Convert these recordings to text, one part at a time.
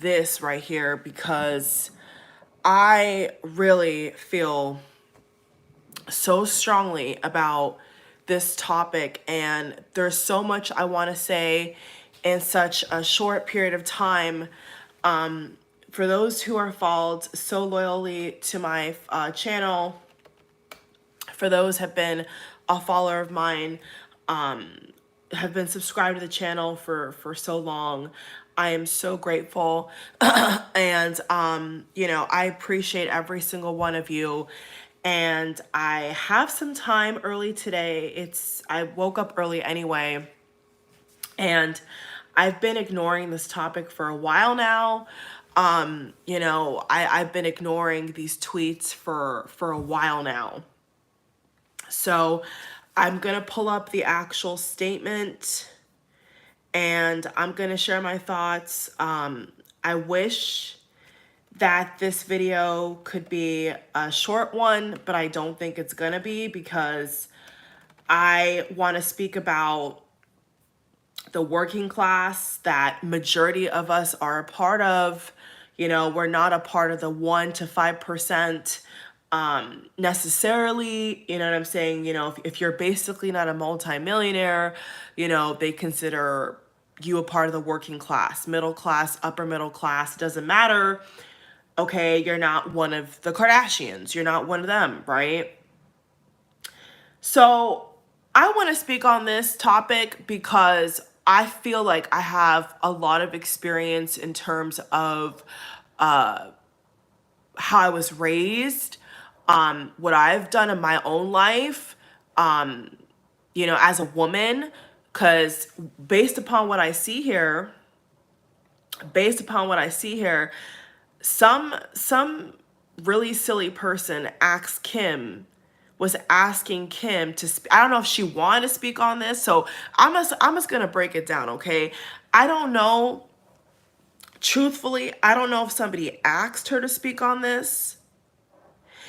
this right here because I really feel so strongly about this topic, and there's so much I want to say in such a short period of time. For those who are followed so loyally to my channel, for those have been a follower of mine, have been subscribed to the channel for so long. I am so grateful. And I appreciate every single one of you. And I have some time early today. I woke up early anyway, and I've been ignoring this topic for a while now. I've been ignoring these tweets for a while now. So I'm going to pull up the actual statement and I'm going to share my thoughts. I wish that this video could be a short one, but I don't think it's going to be, because I want to speak about the working class that majority of us are a part of. We're not a part of the 1 to 5% necessarily. You know what I'm saying? If you're basically not a multimillionaire, they consider you a part of the working class, middle class, upper middle class, doesn't matter. Okay, you're not one of the Kardashians. You're not one of them, right? So I want to speak on this topic because I feel like I have a lot of experience in terms of how I was raised, what I've done in my own life, as a woman, because based upon what I see here, some really silly person was asking Kim to speak. I don't know if she wanted to speak on this, so I'm just gonna break it down, okay? I don't know. Truthfully, I don't know if somebody asked her to speak on this,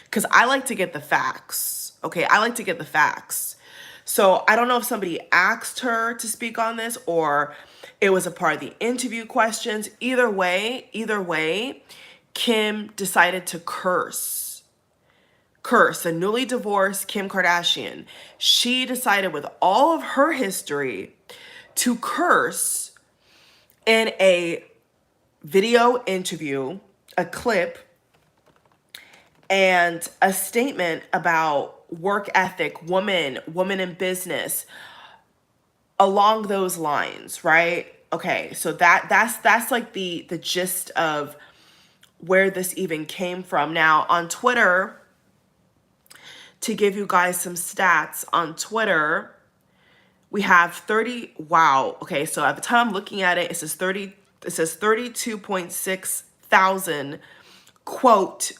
because I like to get the facts, okay? I like to get the facts. So I don't know if somebody asked her to speak on this or it was a part of the interview questions. Either way, Kim decided to curse the newly divorced Kim Kardashian. She decided, with all of her history, to curse in a video interview, a clip, and a statement about work ethic, woman in business, along those lines, right? Okay, so that's like the gist of where this even came from. Now on Twitter, to give you guys some stats, on Twitter, we have 30, wow, okay, so at the time I'm looking at it, it says 32.6 thousand quote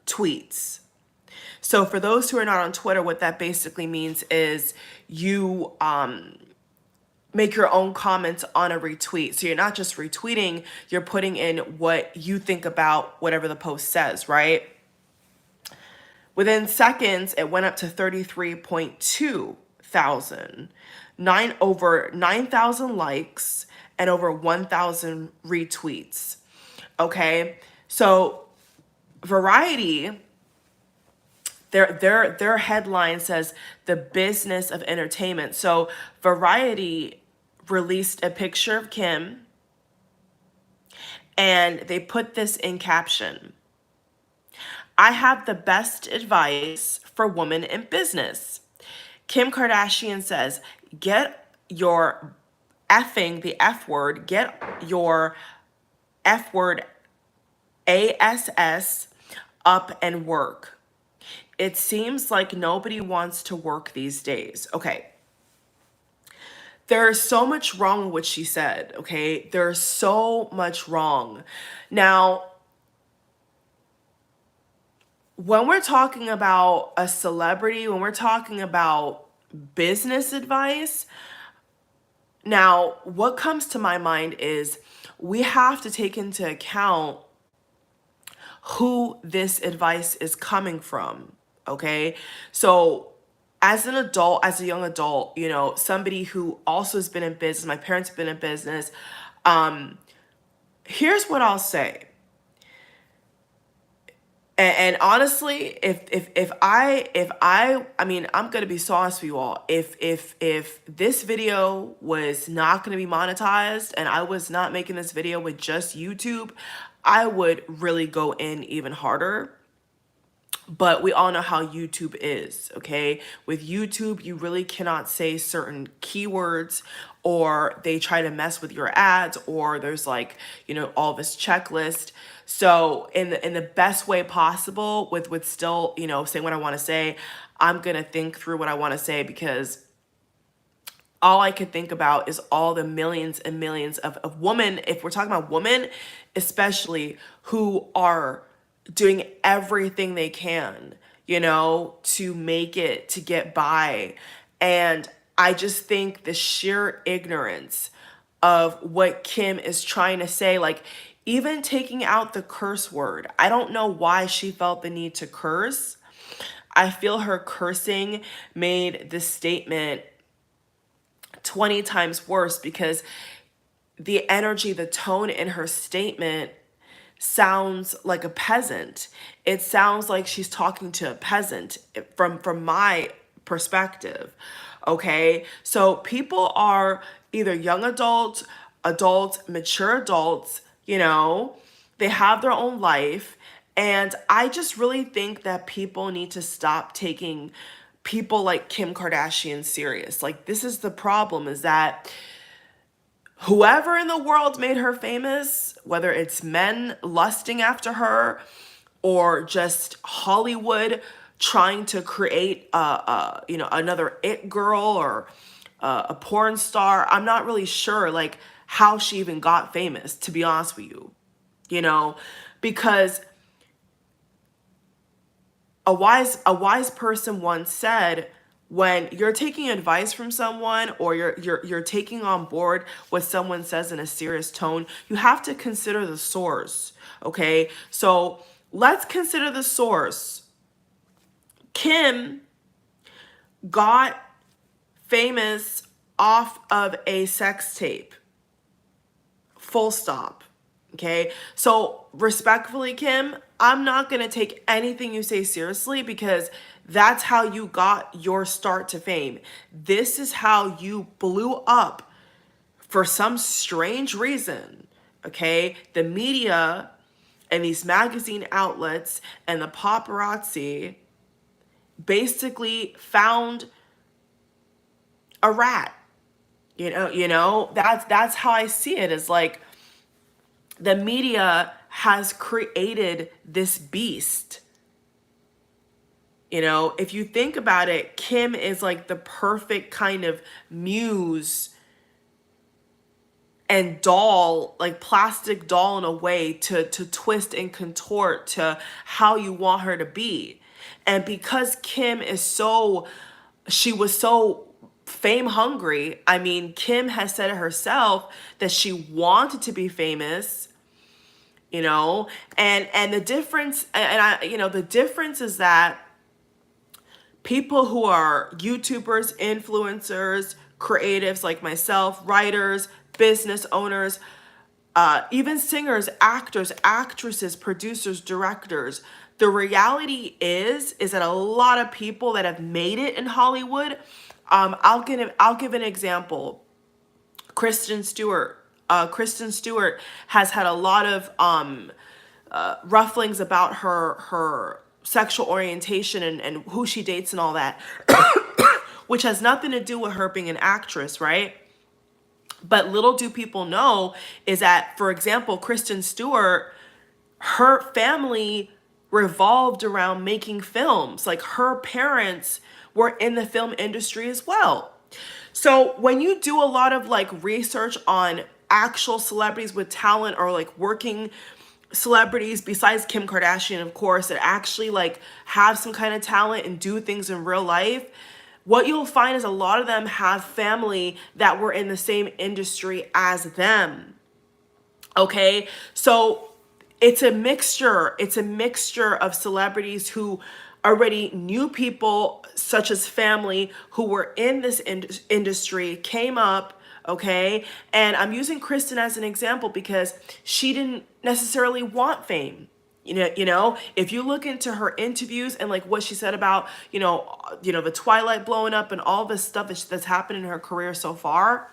tweets. So for those who are not on Twitter, what that basically means is you make your own comments on a retweet. So you're not just retweeting, you're putting in what you think about whatever the post says, right? Within seconds, it went up to 33.2 thousand, over 9,000 likes and over 1,000 retweets. Okay, so Variety, their headline says the business of entertainment. So Variety released a picture of Kim and they put this in caption: "I have the best advice for women in business. Kim Kardashian says, get your effing, the F word, get your F word ASS up and work. It seems like nobody wants to work these days." Okay. There's so much wrong with what she said, okay? There's so much wrong. Now, when we're talking about a celebrity, when we're talking about business advice, now what comes to my mind is we have to take into account who this advice is coming from, okay? So as an adult, as a young adult, somebody who also has been in business, my parents have been in business, Here's what I'll say. And honestly, I mean, I'm gonna be so honest with you all. If this video was not gonna be monetized and I was not making this video with just YouTube, I would really go in even harder. But we all know how YouTube is, okay? With YouTube, you really cannot say certain keywords, or they try to mess with your ads, or there's like, you know, all this checklist. So in the best way possible, with still, you know, saying what I want to say, I'm gonna think through what I want to say, because all I could think about is all the millions and millions of women, if we're talking about women, especially, who are doing everything they can, you know, to make it, to get by. And I just think the sheer ignorance of what Kim is trying to say, like even taking out the curse word, I don't know why she felt the need to curse. I feel her cursing made this statement 20 times worse, because the energy, the tone in her statement sounds like a peasant. It sounds like she's talking to a peasant from my perspective. Okay? So people are either young adults, mature adults, you know, they have their own life. And I just really think that people need to stop taking people like Kim Kardashian serious. Like, this is the problem, is that whoever in the world made her famous, whether it's men lusting after her or just Hollywood trying to create you know, another it girl or a porn star, I'm not really sure like how she even got famous, to be honest with you. You know, because a wise person once said, when you're taking advice from someone, or you're taking on board what someone says in a serious tone, you have to consider the source. Okay? So let's consider the source. Kim got famous off of a sex tape. Full stop. Okay? So respectfully, Kim, I'm not going to take anything you say seriously, because that's how you got your start to fame. This is how you blew up for some strange reason. Okay? The media and these magazine outlets and the paparazzi basically found a rat. You know, that's how I see it. Is like the media has created this beast. You know, if you think about it, Kim is like the perfect kind of muse and doll, like plastic doll in a way, to twist and contort to how you want her to be. And because Kim is so, she was so fame hungry. I mean, Kim has said it herself that she wanted to be famous, you know, and the difference, and I, you know, the difference is that people who are YouTubers, influencers, creatives like myself, writers, business owners, even singers, actors, actresses, producers, directors. The reality is that a lot of people that have made it in Hollywood, I'll give an example. Kristen Stewart. Kristen Stewart has had a lot of rufflings about her sexual orientation and who she dates and all that, which has nothing to do with her being an actress, right? But little do people know is that, for example, Kristen Stewart, her family revolved around making films. Like, her parents were in the film industry as well. So when you do a lot of like research on actual celebrities with talent, or like working celebrities besides Kim Kardashian, of course, that actually like have some kind of talent and do things in real life, what you'll find is a lot of them have family that were in the same industry as them. Okay? So it's a mixture. It's a mixture of celebrities who already knew people, such as family, who were in this industry, came up, okay? And I'm using Kristen as an example because she didn't necessarily want fame. If you look into her interviews and like what she said about, the Twilight blowing up and all this stuff that's happened in her career so far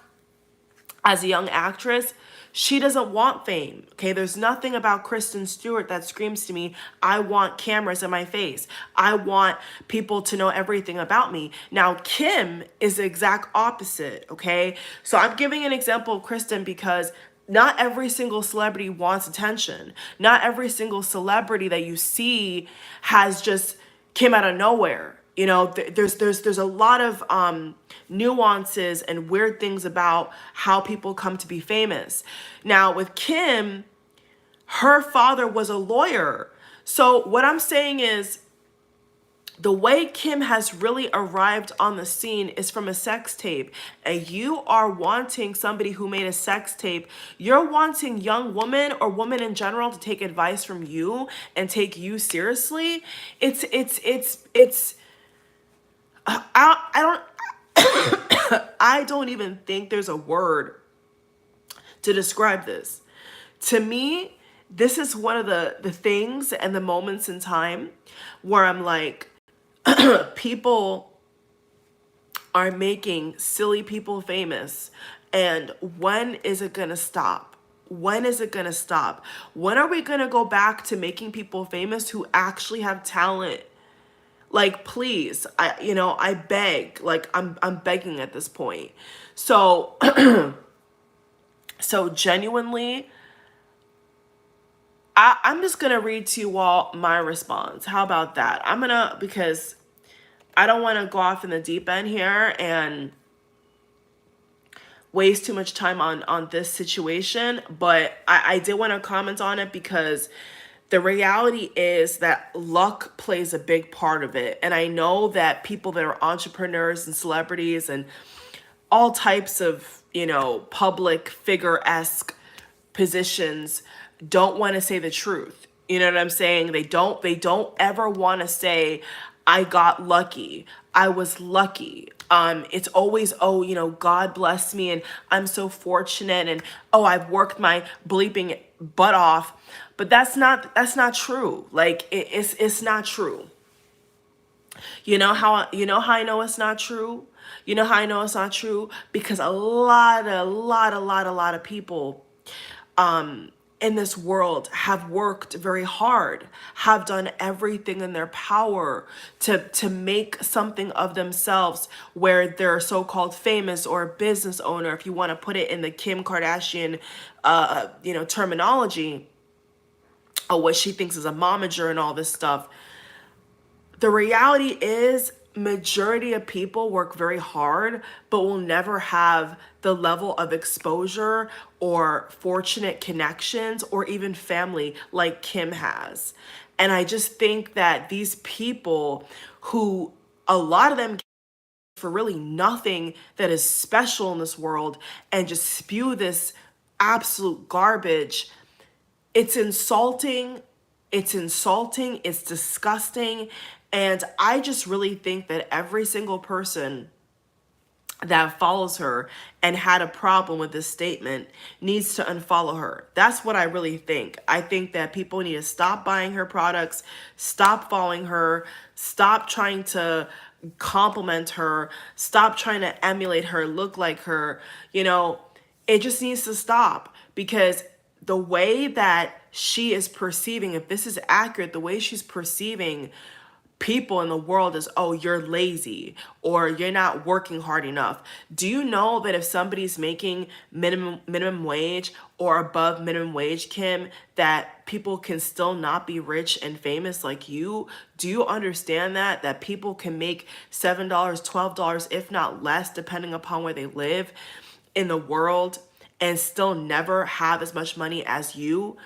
as a young actress, she doesn't want fame. Okay, there's nothing about Kristen Stewart that screams to me, I want cameras in my face. I want people to know everything about me. Now, Kim is the exact opposite. Okay, so I'm giving an example of Kristen because not every single celebrity wants attention. Not every single celebrity that you see has just came out of nowhere. There's a lot of nuances and weird things about how people come to be famous. Now with Kim, her father was a lawyer. So what I'm saying is, the way Kim has really arrived on the scene is from a sex tape. And you are wanting somebody who made a sex tape. You're wanting young women or women in general to take advice from you and take you seriously. I don't I don't even think there's a word to describe this. To me, this is one of the things and the moments in time where I'm like, people are making silly people famous. And when is it going to stop? When is it going to stop? When are we going to go back to making people famous who actually have talent? Like, please, I beg, like I'm begging at this point. So, so genuinely, I'm just going to read to you all my response. How about that? Because I don't want to go off in the deep end here and waste too much time on this situation, but I did want to comment on it because the reality is that luck plays a big part of it. And I know that people that are entrepreneurs and celebrities and all types of, public figure-esque positions don't want to say the truth. You know what I'm saying? They don't ever want to say, I got lucky. I was lucky. It's always, oh, God bless me and I'm so fortunate and oh, I've worked my bleeping butt off. But that's not true. Like it's not true. You know how I know it's not true? You know how I know it's not true? Because a lot of people in this world have worked very hard, have done everything in their power to make something of themselves where they're so-called famous or a business owner, if you want to put it in the Kim Kardashian terminology, or what she thinks is a momager and all this stuff. The reality is, majority of people work very hard, but will never have the level of exposure or fortunate connections or even family like Kim has. And I just think that these people who, a lot of them for really nothing that is special in this world and just spew this absolute garbage, it's insulting. It's disgusting. And I just really think that every single person that follows her and had a problem with this statement needs to unfollow her. That's what I really think. I think that people need to stop buying her products, stop following her, stop trying to compliment her, stop trying to emulate her, look like her. It just needs to stop, because the way that she is perceiving, if this is accurate, the way she's perceiving people in the world is, oh, you're lazy or you're not working hard enough. Do you know that if somebody's making minimum wage or above minimum wage, Kim, that people can still not be rich and famous like you? Do you understand that people can make $7, $12, if not less, depending upon where they live in the world, and still never have as much money as you?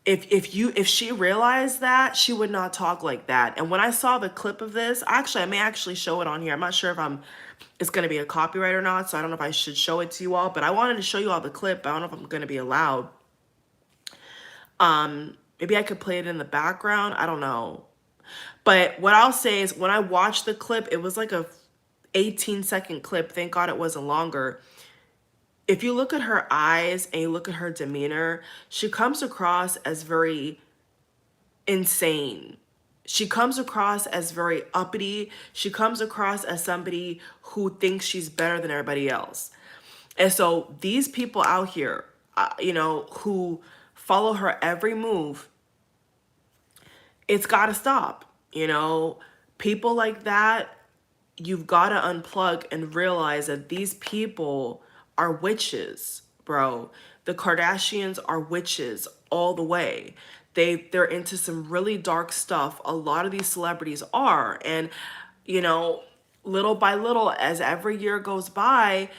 If she realized that, she would not talk like that. And when I saw the clip of this, I may actually show it on here. I'm not sure if it's going to be a copyright or not, so I don't know if I should show it to you all, but I wanted to show you all the clip. I don't know if I'm going to be allowed. Maybe I could play it in the background. I don't know. But what I'll say is, when I watched the clip, it was like a 18-second clip. Thank God it wasn't longer. if you look at her eyes and you look at her demeanor, she comes across as very insane. She comes across as very uppity. She comes across as somebody who thinks she's better than everybody else. And so these people out here, who follow her every move, it's got to stop. People like that, you've got to unplug and realize that these people are witches, bro. The Kardashians are witches all the way. They're into some really dark stuff. A lot of these celebrities are. And, you know, little by little, as every year goes by,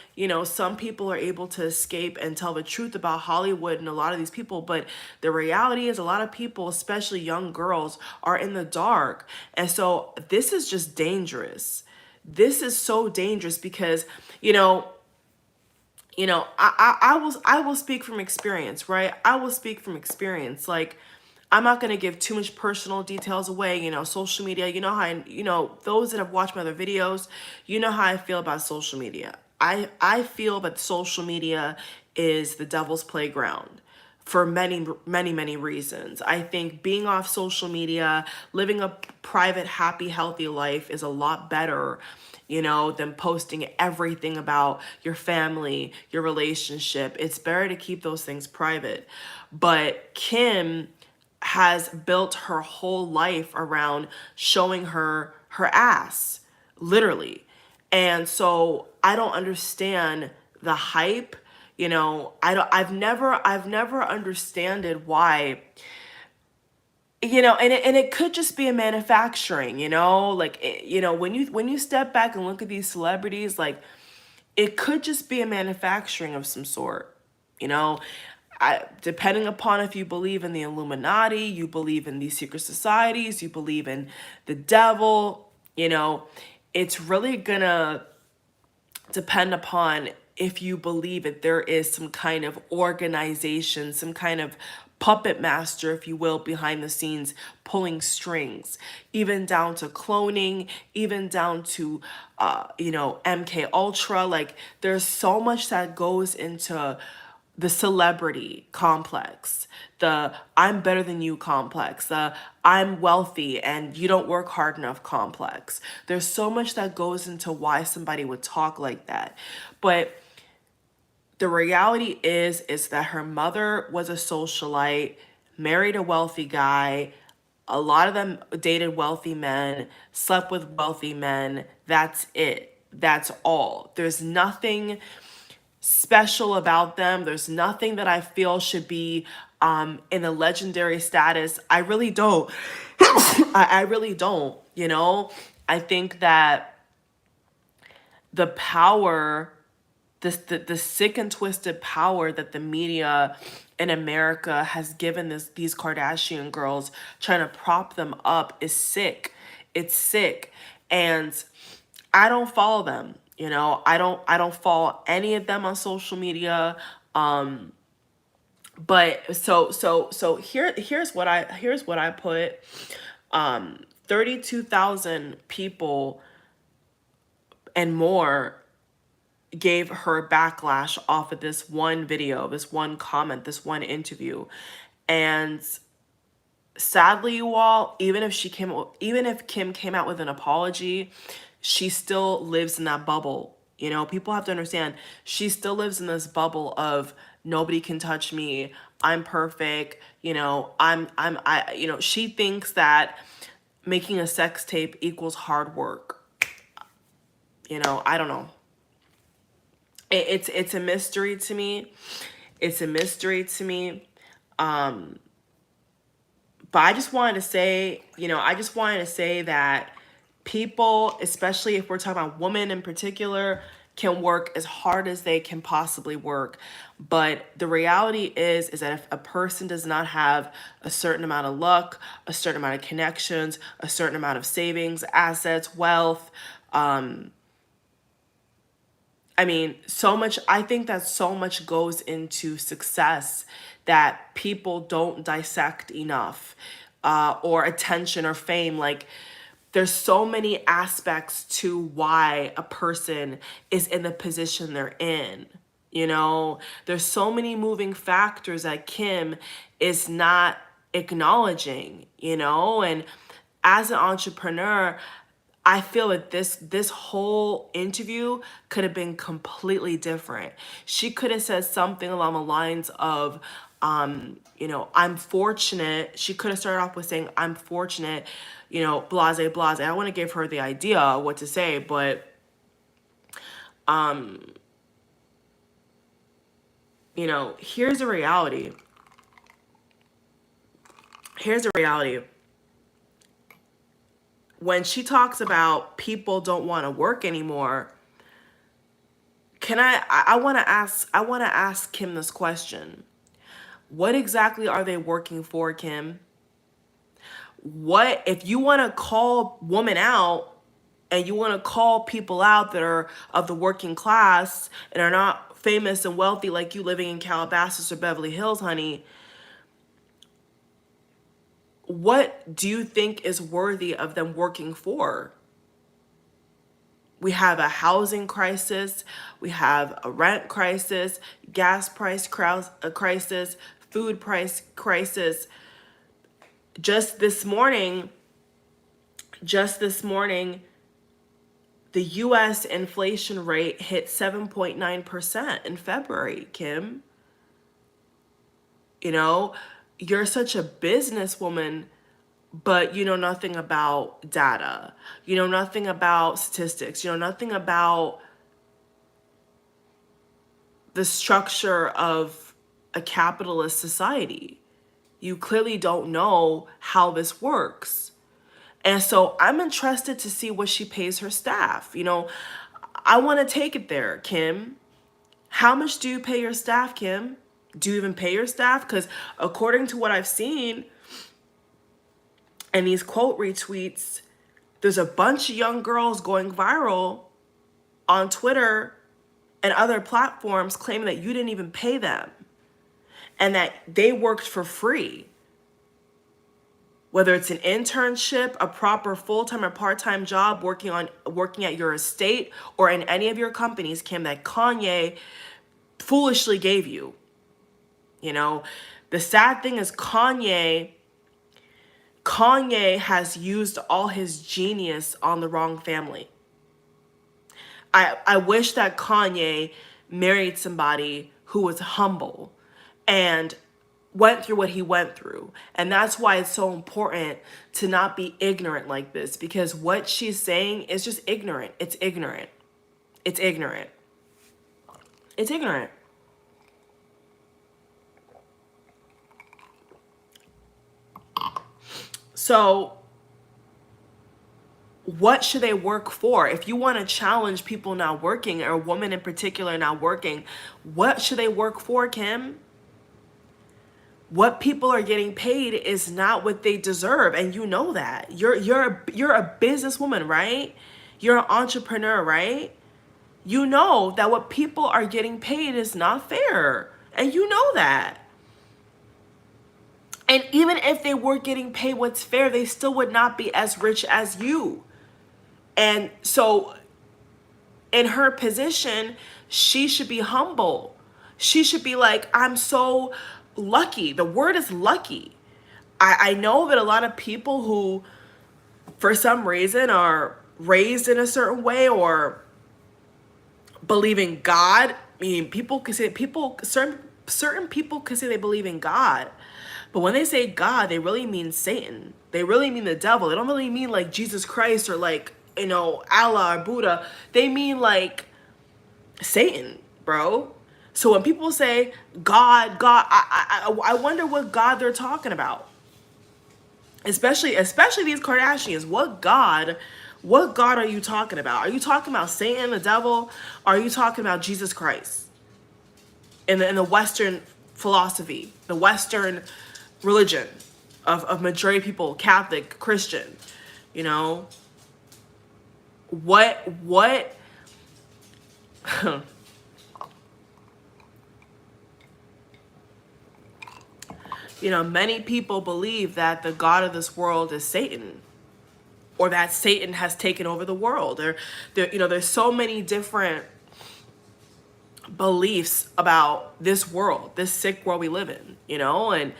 some people are able to escape and tell the truth about Hollywood and a lot of these people. But the reality is a lot of people, especially young girls, are in the dark. And so this is just dangerous. This is so dangerous because, I will speak from experience, right? I will speak from experience. Like, I'm not going to give too much personal details away. Social media, those that have watched my other videos, you know how I feel about social media. I feel that social media is the devil's playground for many, many, many reasons. I think being off social media, living a private, happy, healthy life is a lot better, than posting everything about your family, your relationship. It's better to keep those things private. But Kim has built her whole life around showing her ass, literally. And so I don't understand the hype. I've never understood why, and it could just be a manufacturing, like, when you step back and look at these celebrities, like, it could just be a manufacturing of some sort, depending upon if you believe in the Illuminati, you believe in these secret societies, you believe in the devil, it's really gonna depend upon if you believe that there is some kind of organization, some kind of puppet master, if you will, behind the scenes pulling strings, even down to cloning, even down to MK Ultra. Like, there's so much that goes into the celebrity complex, the I'm better than you complex, the I'm wealthy and you don't work hard enough complex. There's so much that goes into why somebody would talk like that. But the reality is that her mother was a socialite, married a wealthy guy. A lot of them dated wealthy men, slept with wealthy men. That's it. That's all. There's nothing special about them. There's nothing that I feel should be in a legendary status. I really don't. I really don't, I think that the power, the sick and twisted power that the media in America has given these Kardashian girls, trying to prop them up, is sick. It's sick. And I don't follow them. I don't follow any of them on social media. But so here's what I put. 32,000 people and more gave her backlash off of this one video, this one comment, this one interview. And sadly, you all, even if Kim came out with an apology, she still lives in that bubble. People have to understand, she still lives in this bubble of nobody can touch me. I'm perfect. She thinks that making a sex tape equals hard work. I don't know. It's a mystery to me. It's a mystery to me. But I just wanted to say, that people, especially if we're talking about women in particular, can work as hard as they can possibly work. But the reality is that if a person does not have a certain amount of luck, a certain amount of connections, a certain amount of savings, assets, wealth, I think that so much goes into success that people don't dissect enough, or attention or fame. Like, there's so many aspects to why a person is in the position they're in. You know, there's so many moving factors that Kim is not acknowledging, you know, and as an entrepreneur, I feel that this whole interview could have been completely different. She could have said something along the lines of, you know, I'm fortunate. She could have started off with saying, I'm fortunate, you know, blase, blase. I want to give her the idea of what to say, but, you know, here's the reality. Here's the reality. When she talks about people don't want to work anymore, I want to ask Kim this question. What exactly are they working for, Kim? What if you want to call women out and you want to call people out that are of the working class and are not famous and wealthy like you living in Calabasas or Beverly Hills, honey? What do you think is worthy of them working for? We have a housing crisis, we have a rent crisis, gas price crisis, food price crisis. Just this morning, the US inflation rate hit 7.9% in February, Kim. You know, you're such a businesswoman, but you know nothing about data. You know nothing about statistics. You know nothing about the structure of a capitalist society. You clearly don't know how this works. And so I'm interested to see what she pays her staff. You know, I want to take it there, Kim. How much do you pay your staff, Kim? Do you even pay your staff? Because according to what I've seen and these quote retweets, there's a bunch of young girls going viral on Twitter and other platforms claiming that you didn't even pay them and that they worked for free. Whether it's an internship, a proper full-time or part-time job working at your estate or in any of your companies, Kim, that Kanye foolishly gave you. You know, the sad thing is Kanye has used all his genius on the wrong family. I wish that Kanye married somebody who was humble and went through what he went through. And that's why it's so important to not be ignorant like this, because what she's saying is just ignorant. It's ignorant. It's ignorant. It's ignorant. So what should they work for? If you want to challenge people not working, or a woman in particular not working, what should they work for, Kim? What people are getting paid is not what they deserve, and you know that. You're a businesswoman, right? You're an entrepreneur, right? You know that what people are getting paid is not fair, and you know that. And even if they were getting paid what's fair, they still would not be as rich as you. And so in her position, she should be humble. She should be like, I'm so lucky. The word is lucky. I know that a lot of people who, for some reason, are raised in a certain way or believe in God. I mean, certain people could say they believe in God. But when they say God, they really mean Satan. They really mean the devil. They don't really mean like Jesus Christ or like, you know, Allah or Buddha. They mean like Satan, bro. So when people say God, I wonder what God they're talking about. Especially these Kardashians. What God are you talking about? Are you talking about Satan, the devil? Or are you talking about Jesus Christ? In the Western philosophy, the Western religion of majority people, Catholic, Christian, you know? What you know, many people believe that the God of this world is Satan, or that Satan has taken over the world. You know, there's so many different beliefs about this world, this sick world we live in, you know? And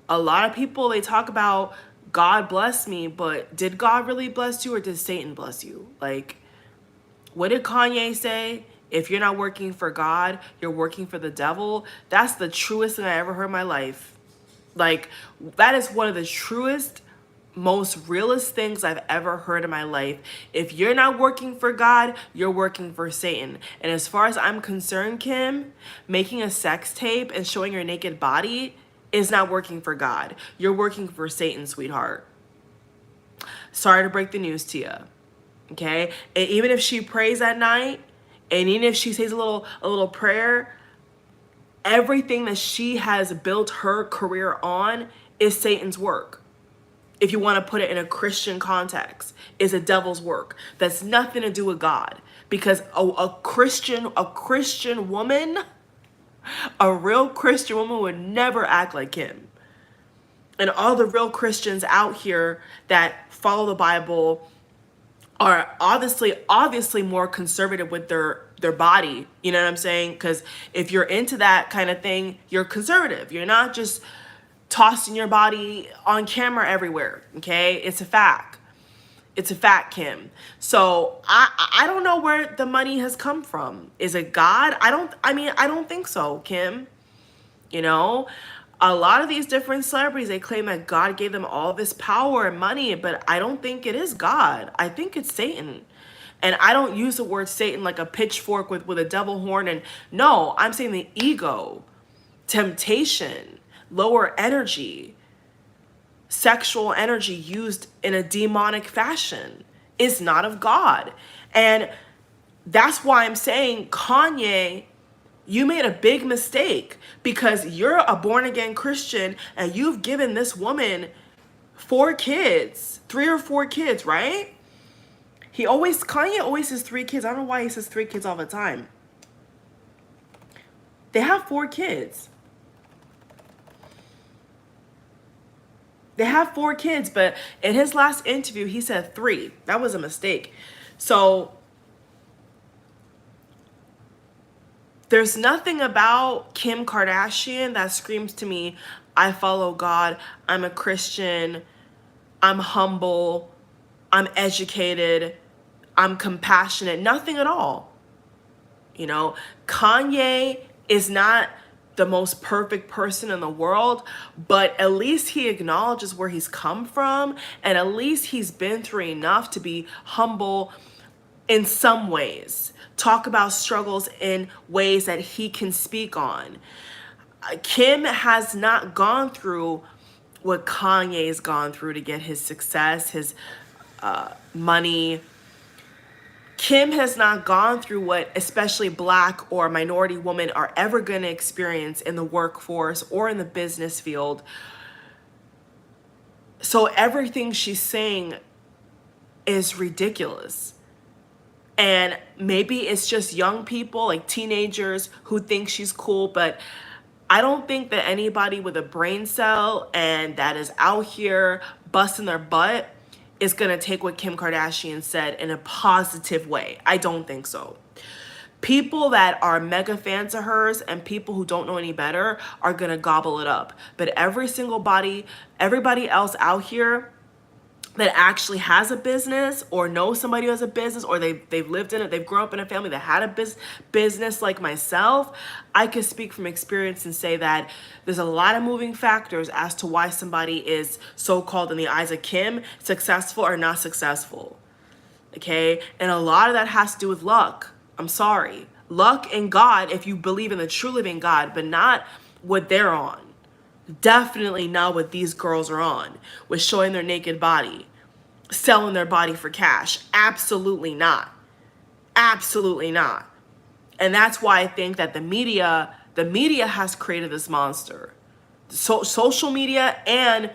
a lot of people, they talk about God bless me, but did God really bless you or did Satan bless you? Like, what did Kanye say? If you're not working for God, you're working for the devil. That's the truest thing I ever heard in my life. Like, that is one of the truest, most realest things I've ever heard in my life. If you're not working for God, you're working for Satan. And as far as I'm concerned, Kim, making a sex tape and showing your naked body is not working for God. You're working for Satan, sweetheart. Sorry to break the news to you. Okay? And even if she prays at night, and even if she says a little prayer, everything that she has built her career on is Satan's work. If you want to put it in a Christian context, is a devil's work. That's nothing to do with God. Because a Christian woman, a real Christian woman would never act like him. And all the real Christians out here that follow the Bible are obviously more conservative with their body. You know what I'm saying? Because if you're into that kind of thing, you're conservative. You're not just tossing your body on camera everywhere. Okay? It's a fact. It's a fact, Kim. So I don't know where the money has come from. Is it God? I don't think so, Kim. You know, a lot of these different celebrities, they claim that God gave them all this power and money, but I don't think it is God. I think it's Satan. And I don't use the word Satan like a pitchfork with a devil horn. And no, I'm saying the ego, temptation, lower energy, sexual energy used in a demonic fashion is not of God. And that's why I'm saying, Kanye, you made a big mistake, because you're a born-again Christian and you've given this woman 4 kids, 3 or 4 kids, right? Kanye always says 3 kids. I don't know why he says 3 kids all the time. They have 4 kids. They have 4 kids, but in his last interview, he said 3. That was a mistake. So there's nothing about Kim Kardashian that screams to me, I follow God, I'm a Christian, I'm humble, I'm educated, I'm compassionate. Nothing at all. You know, Kanye is not the most perfect person in the world, but at least he acknowledges where he's come from, and at least he's been through enough to be humble in some ways. Talk about struggles in ways that he can speak on. Kim has not gone through what Kanye's gone through to get his success, his money. Kim has not gone through what especially Black or minority women are ever going to experience in the workforce or in the business field. So everything she's saying is ridiculous. And maybe it's just young people, like teenagers, who think she's cool, but I don't think that anybody with a brain cell and that is out here busting their butt is going to take what Kim Kardashian said in a positive way. I don't think so. People that are mega fans of hers and people who don't know any better are going to gobble it up. But everybody else out here that actually has a business or knows somebody who has a business, or they've lived in it, they've grown up in a family that had a business like myself, I could speak from experience and say that there's a lot of moving factors as to why somebody is so-called, in the eyes of Kim, successful or not successful. Okay? And a lot of that has to do with luck. I'm sorry. Luck and God, if you believe in the true living God, but not what they're on. Definitely not what these girls are on, with showing their naked body, selling their body for cash. Absolutely not. Absolutely not. And that's why I think that the media has created this monster. Social media and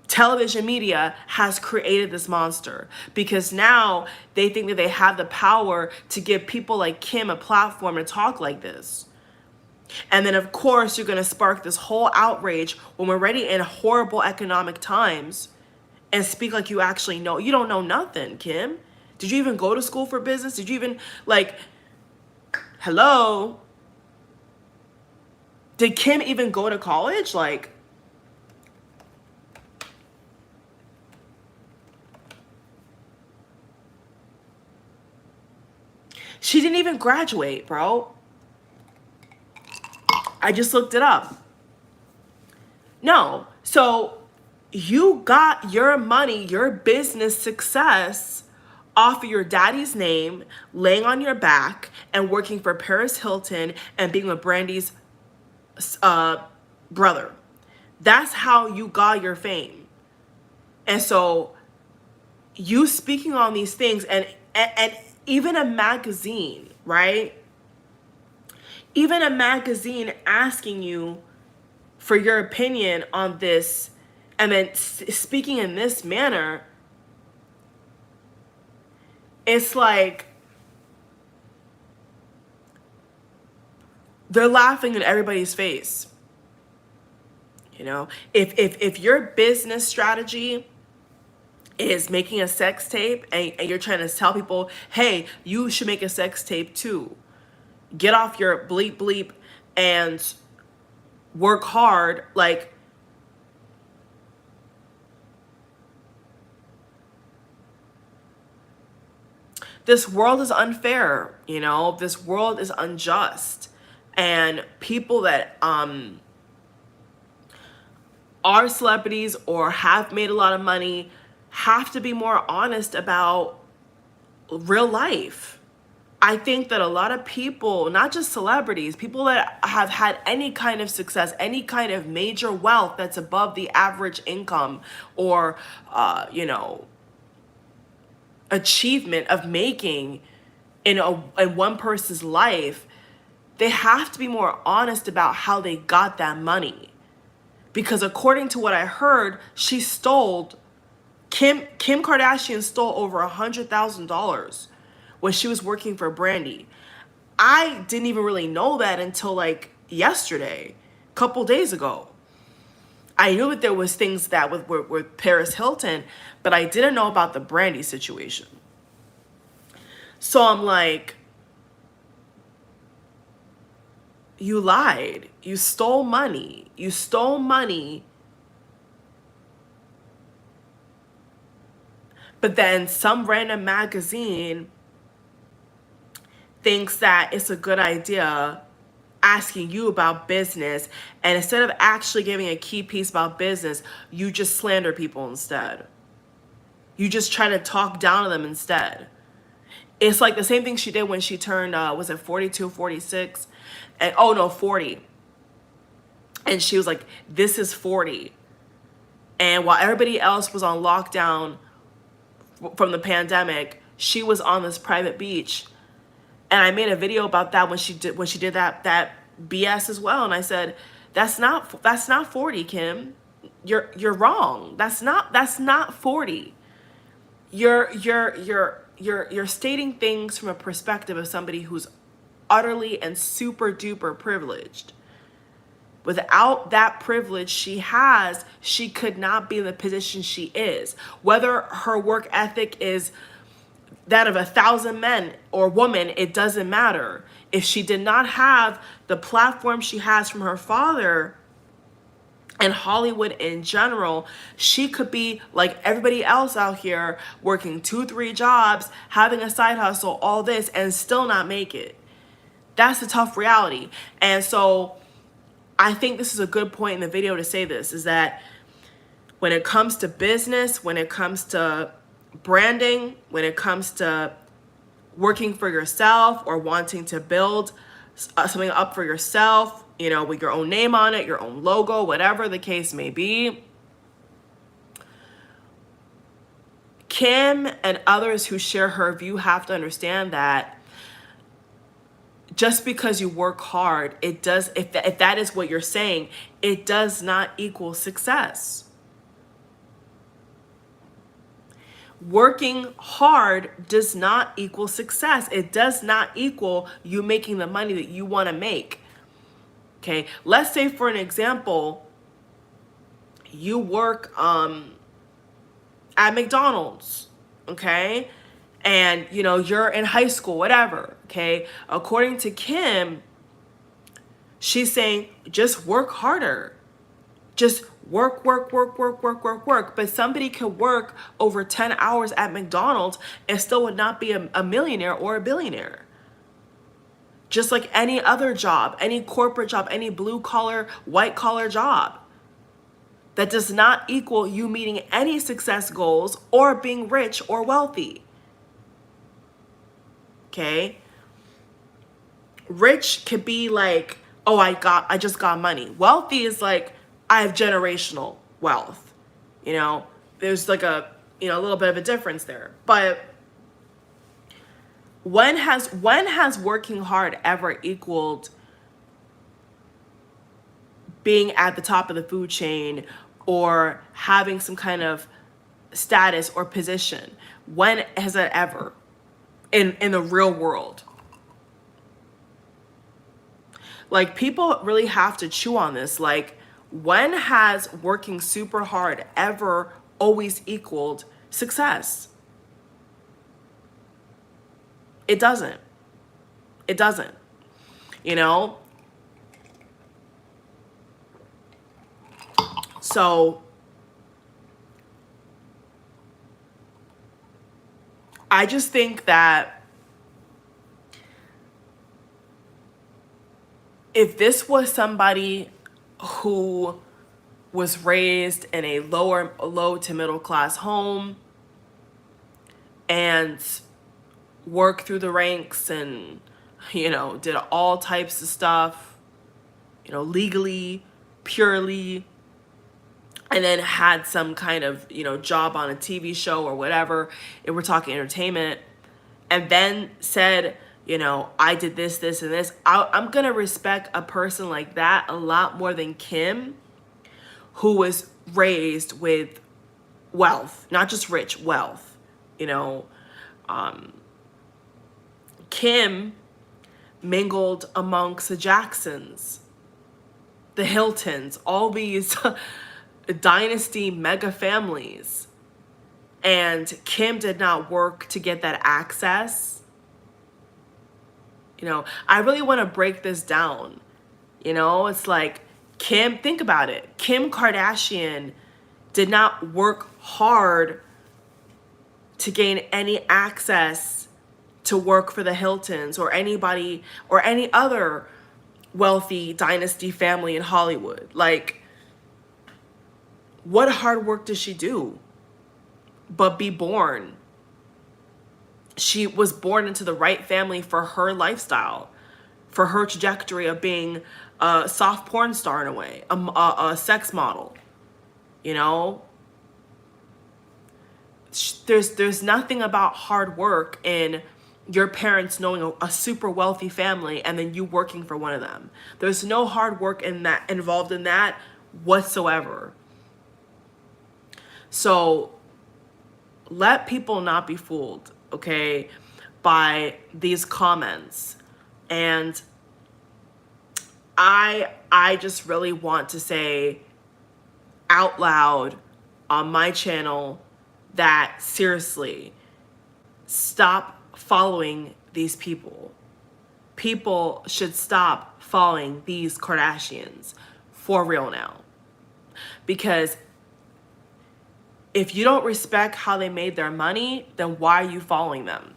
television media has created this monster, because now they think that they have the power to give people like Kim a platform to talk like this. And then, of course, you're going to spark this whole outrage when we're already in horrible economic times and speak like you actually know. You don't know nothing, Kim. Did you even go to school for business? Did you even, like, Hello? Did Kim even go to college? Like, she didn't even graduate, bro. I just looked it up. No. So you got your money, your business success off of your daddy's name, laying on your back and working for Paris Hilton and being with Brandy's brother. That's how you got your fame. And so you speaking on these things, and even a magazine, right? Even a magazine asking you for your opinion on this, and then speaking in this manner, it's like they're laughing in everybody's face. You know, if your business strategy is making a sex tape, and you're trying to tell people, hey, you should make a sex tape too. Get off your bleep bleep and work hard. Like, this world is unfair, you know, this world is unjust. And people that are celebrities or have made a lot of money have to be more honest about real life. I think that a lot of people, not just celebrities, people that have had any kind of success, any kind of major wealth that's above the average income, or, you know, achievement of making in one person's life, they have to be more honest about how they got that money. Because according to what I heard, she stole, Kim Kardashian stole over $100,000 when she was working for Brandy. I didn't even really know that until like yesterday, a couple days ago. I knew that there was things that with Paris Hilton, but I didn't know about the Brandy situation. So I'm like, you lied. You stole money. You stole money. But then some random magazine thinks that it's a good idea asking you about business, and instead of actually giving a key piece about business, you just slander people instead. You just try to talk down to them instead. It's like the same thing she did when she turned, was it 42, 46? And, oh no, 40. And she was like, this is 40. And while everybody else was on lockdown from the pandemic, she was on this private beach. And I made a video about that when she did that BS as well. And I said, that's not 40, Kim. You're wrong. That's not 40. You're stating things from a perspective of somebody who's utterly and super duper privileged. Without that privilege she has, she could not be in the position she is. Whether her work ethic is that of 1,000 men or women, it doesn't matter. If she did not have the platform she has from her father and Hollywood in general, she could be like everybody else out here, working 2-3 jobs, having a side hustle, all this, and still not make it. That's the tough reality. And so I think this is a good point in the video to say this, is that when it comes to business, when it comes to branding, when it comes to working for yourself or wanting to build something up for yourself, you know, with your own name on it, your own logo, whatever the case may be, Kim and others who share her view have to understand that just because you work hard, it does, if that is what you're saying, it does not equal success. Working hard does not equal success. It does not equal you making the money that you want to make. Okay, let's say for an example, you work at McDonald's, okay? and you know, you're in high school, whatever, okay? According to Kim, she's saying just work harder. Just work, work, work, work, work, work, work. But somebody could work over 10 hours at McDonald's and still would not be a millionaire or a billionaire. Just like any other job, any corporate job, any blue collar, white collar job. That does not equal you meeting any success goals or being rich or wealthy. Okay? Rich could be like, oh, I just got money. Wealthy is like, I have generational wealth. You know, there's like a little bit of a difference there. But when has working hard ever equaled being at the top of the food chain or having some kind of status or position? When has that ever in the real world? Like, people really have to chew on this. Like, when has working super hard ever always equaled success? It doesn't. It doesn't. You know? So I just think that if this was somebody who was raised in a low to middle class home and worked through the ranks and, you know, did all types of stuff, you know, legally, purely, and then had some kind of, you know, job on a TV show or whatever, if we're talking entertainment, and then said, you know, I did this, this, and this, I'm going to respect a person like that a lot more than Kim, who was raised with wealth, not just rich, wealth. You know, Kim mingled amongst the Jacksons, the Hiltons, all these dynasty mega families. And Kim did not work to get that access. You know, I really want to break this down. You know, it's like Kim, think about it. Kim Kardashian did not work hard to gain any access to work for the Hiltons or anybody or any other wealthy dynasty family in Hollywood. Like, what hard work does she do but be born? She was born into the right family for her lifestyle, for her trajectory of being a soft porn star in a way, a sex model. You know, there's nothing about hard work in your parents knowing a super wealthy family and then you working for one of them. There's no hard work involved in that whatsoever. So let people not be fooled, okay, by these comments. And I just really want to say out loud on my channel that, seriously, stop following these people. People should stop following these Kardashians for real now. Because if you don't respect how they made their money, then why are you following them?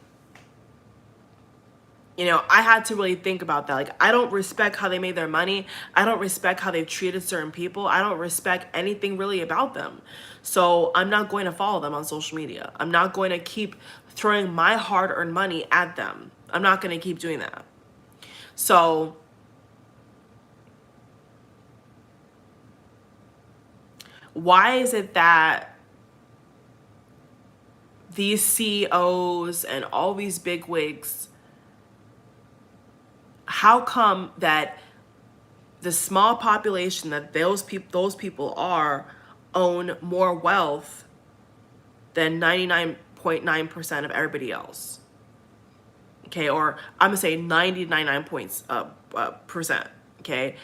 You know, I had to really think about that. Like, I don't respect how they made their money. I don't respect how they've treated certain people. I don't respect anything really about them. So I'm not going to follow them on social media. I'm not going to keep throwing my hard-earned money at them. I'm not going to keep doing that. So why is it that these CEOs and all these bigwigs, how come that the small population that those people own more wealth than 99.9% of everybody else? Okay, or I'm gonna say 99.9%. Okay,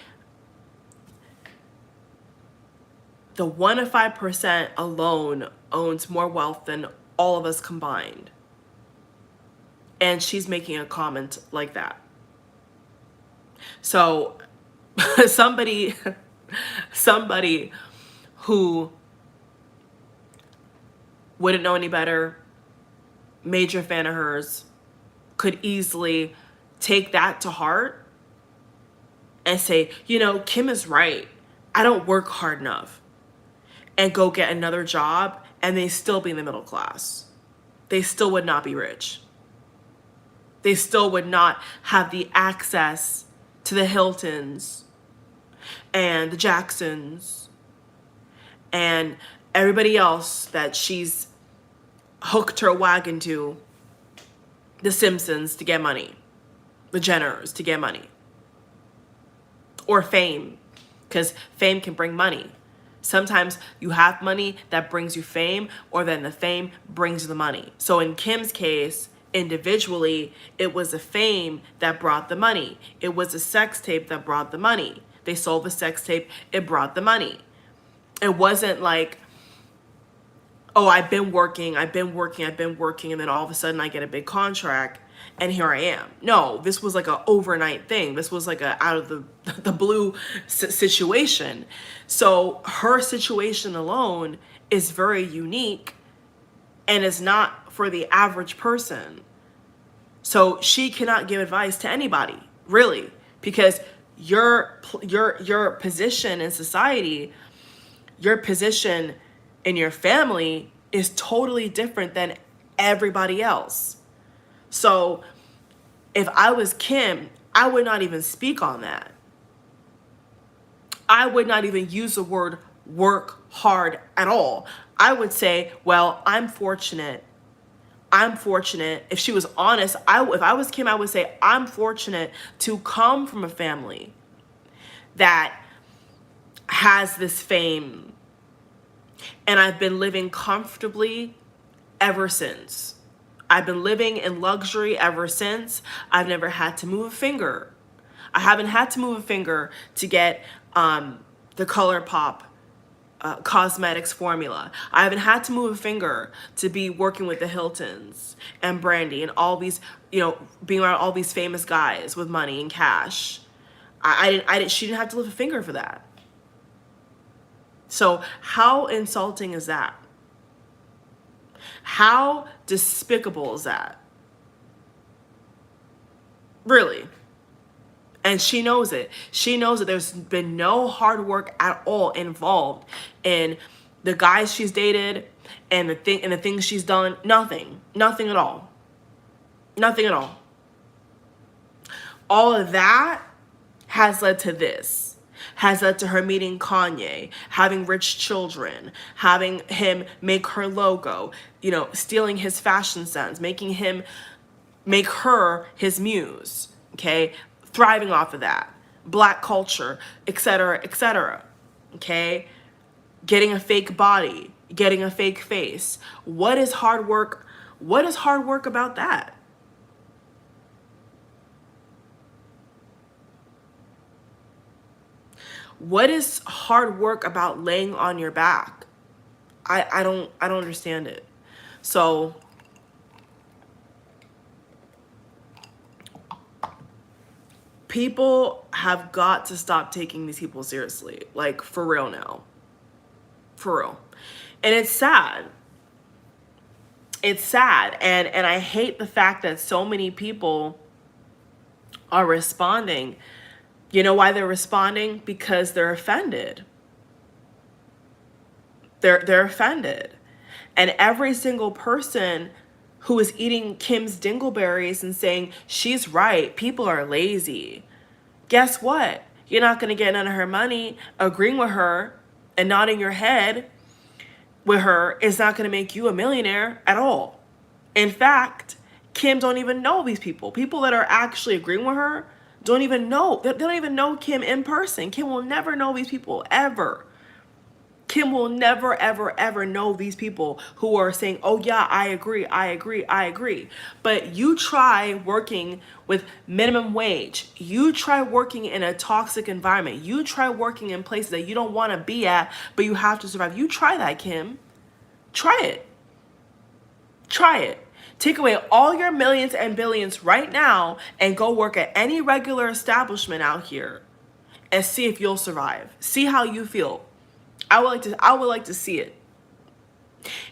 the 1 to 5% alone owns more wealth than all of us combined. and she's making a comment like that. So somebody who wouldn't know any better, major fan of hers, could easily take that to heart and say, you know, Kim is right. I don't work hard enough, and go get another job, and they still be in the middle class. They still would not be rich. They still would not have the access to the Hiltons and the Jacksons and everybody else that she's hooked her wagon to, the Simpsons to get money, the Jenners to get money, or fame, because fame can bring money. Sometimes you have money that brings you fame, or then the fame brings you the money. So in Kim's case, individually, it was the fame that brought the money. It was a sex tape that brought the money. They sold the sex tape, it brought the money. It wasn't like, oh, I've been working, and then all of a sudden I get a big contract, and here I am. No, this was like an overnight thing. This was like a out of the blue situation. So her situation alone is very unique, and is not for the average person. So she cannot give advice to anybody, really, because your position in society, your position in your family is totally different than everybody else. So if I was Kim, I would not even speak on that. I would not even use the word work hard at all. I would say, well, I'm fortunate. If she was honest, if I was Kim, I would say, I'm fortunate to come from a family that has this fame, and I've been living comfortably ever since. I've been living in luxury ever since. I've never had to move a finger. I haven't had to move a finger to get the ColourPop cosmetics formula. I haven't had to move a finger to be working with the Hiltons and Brandy and all these, you know, being around all these famous guys with money and cash. She didn't have to lift a finger for that. So how insulting is that? How despicable is that? Really? And she knows it. She knows that there's been no hard work at all involved in the guys she's dated and the things she's done. Nothing at all. Nothing at all. All of that has led to this. Has led to her meeting Kanye, having rich children, having him make her logo, you know, stealing his fashion sense, making him make her his muse, okay? Thriving off of that. Black culture, etc., okay? Getting a fake body, getting a fake face. What is hard work? What is hard work about that? What is hard work about laying on your back? I don't understand it. So people have got to stop taking these people seriously. Like, for real now. For real. And it's sad. It's sad. And I hate the fact that so many people are responding. You know why they're responding? Because they're offended. They're offended. And every single person who is eating Kim's dingleberries and saying she's right, people are lazy. Guess what? You're not going to get none of her money. Agreeing with her and nodding your head with her is not going to make you a millionaire at all. In fact, Kim don't even know these people. People that are actually agreeing with her don't even know. They don't even know Kim in person. Kim will never know these people, ever. Kim will never, ever, ever know these people who are saying, oh yeah, I agree. But you try working with minimum wage. You try working in a toxic environment. You try working in places that you don't want to be at, but you have to survive. You try that, Kim. Try it. Try it. Take away all your millions and billions right now and go work at any regular establishment out here and see if you'll survive. See how you feel. I would like to see it.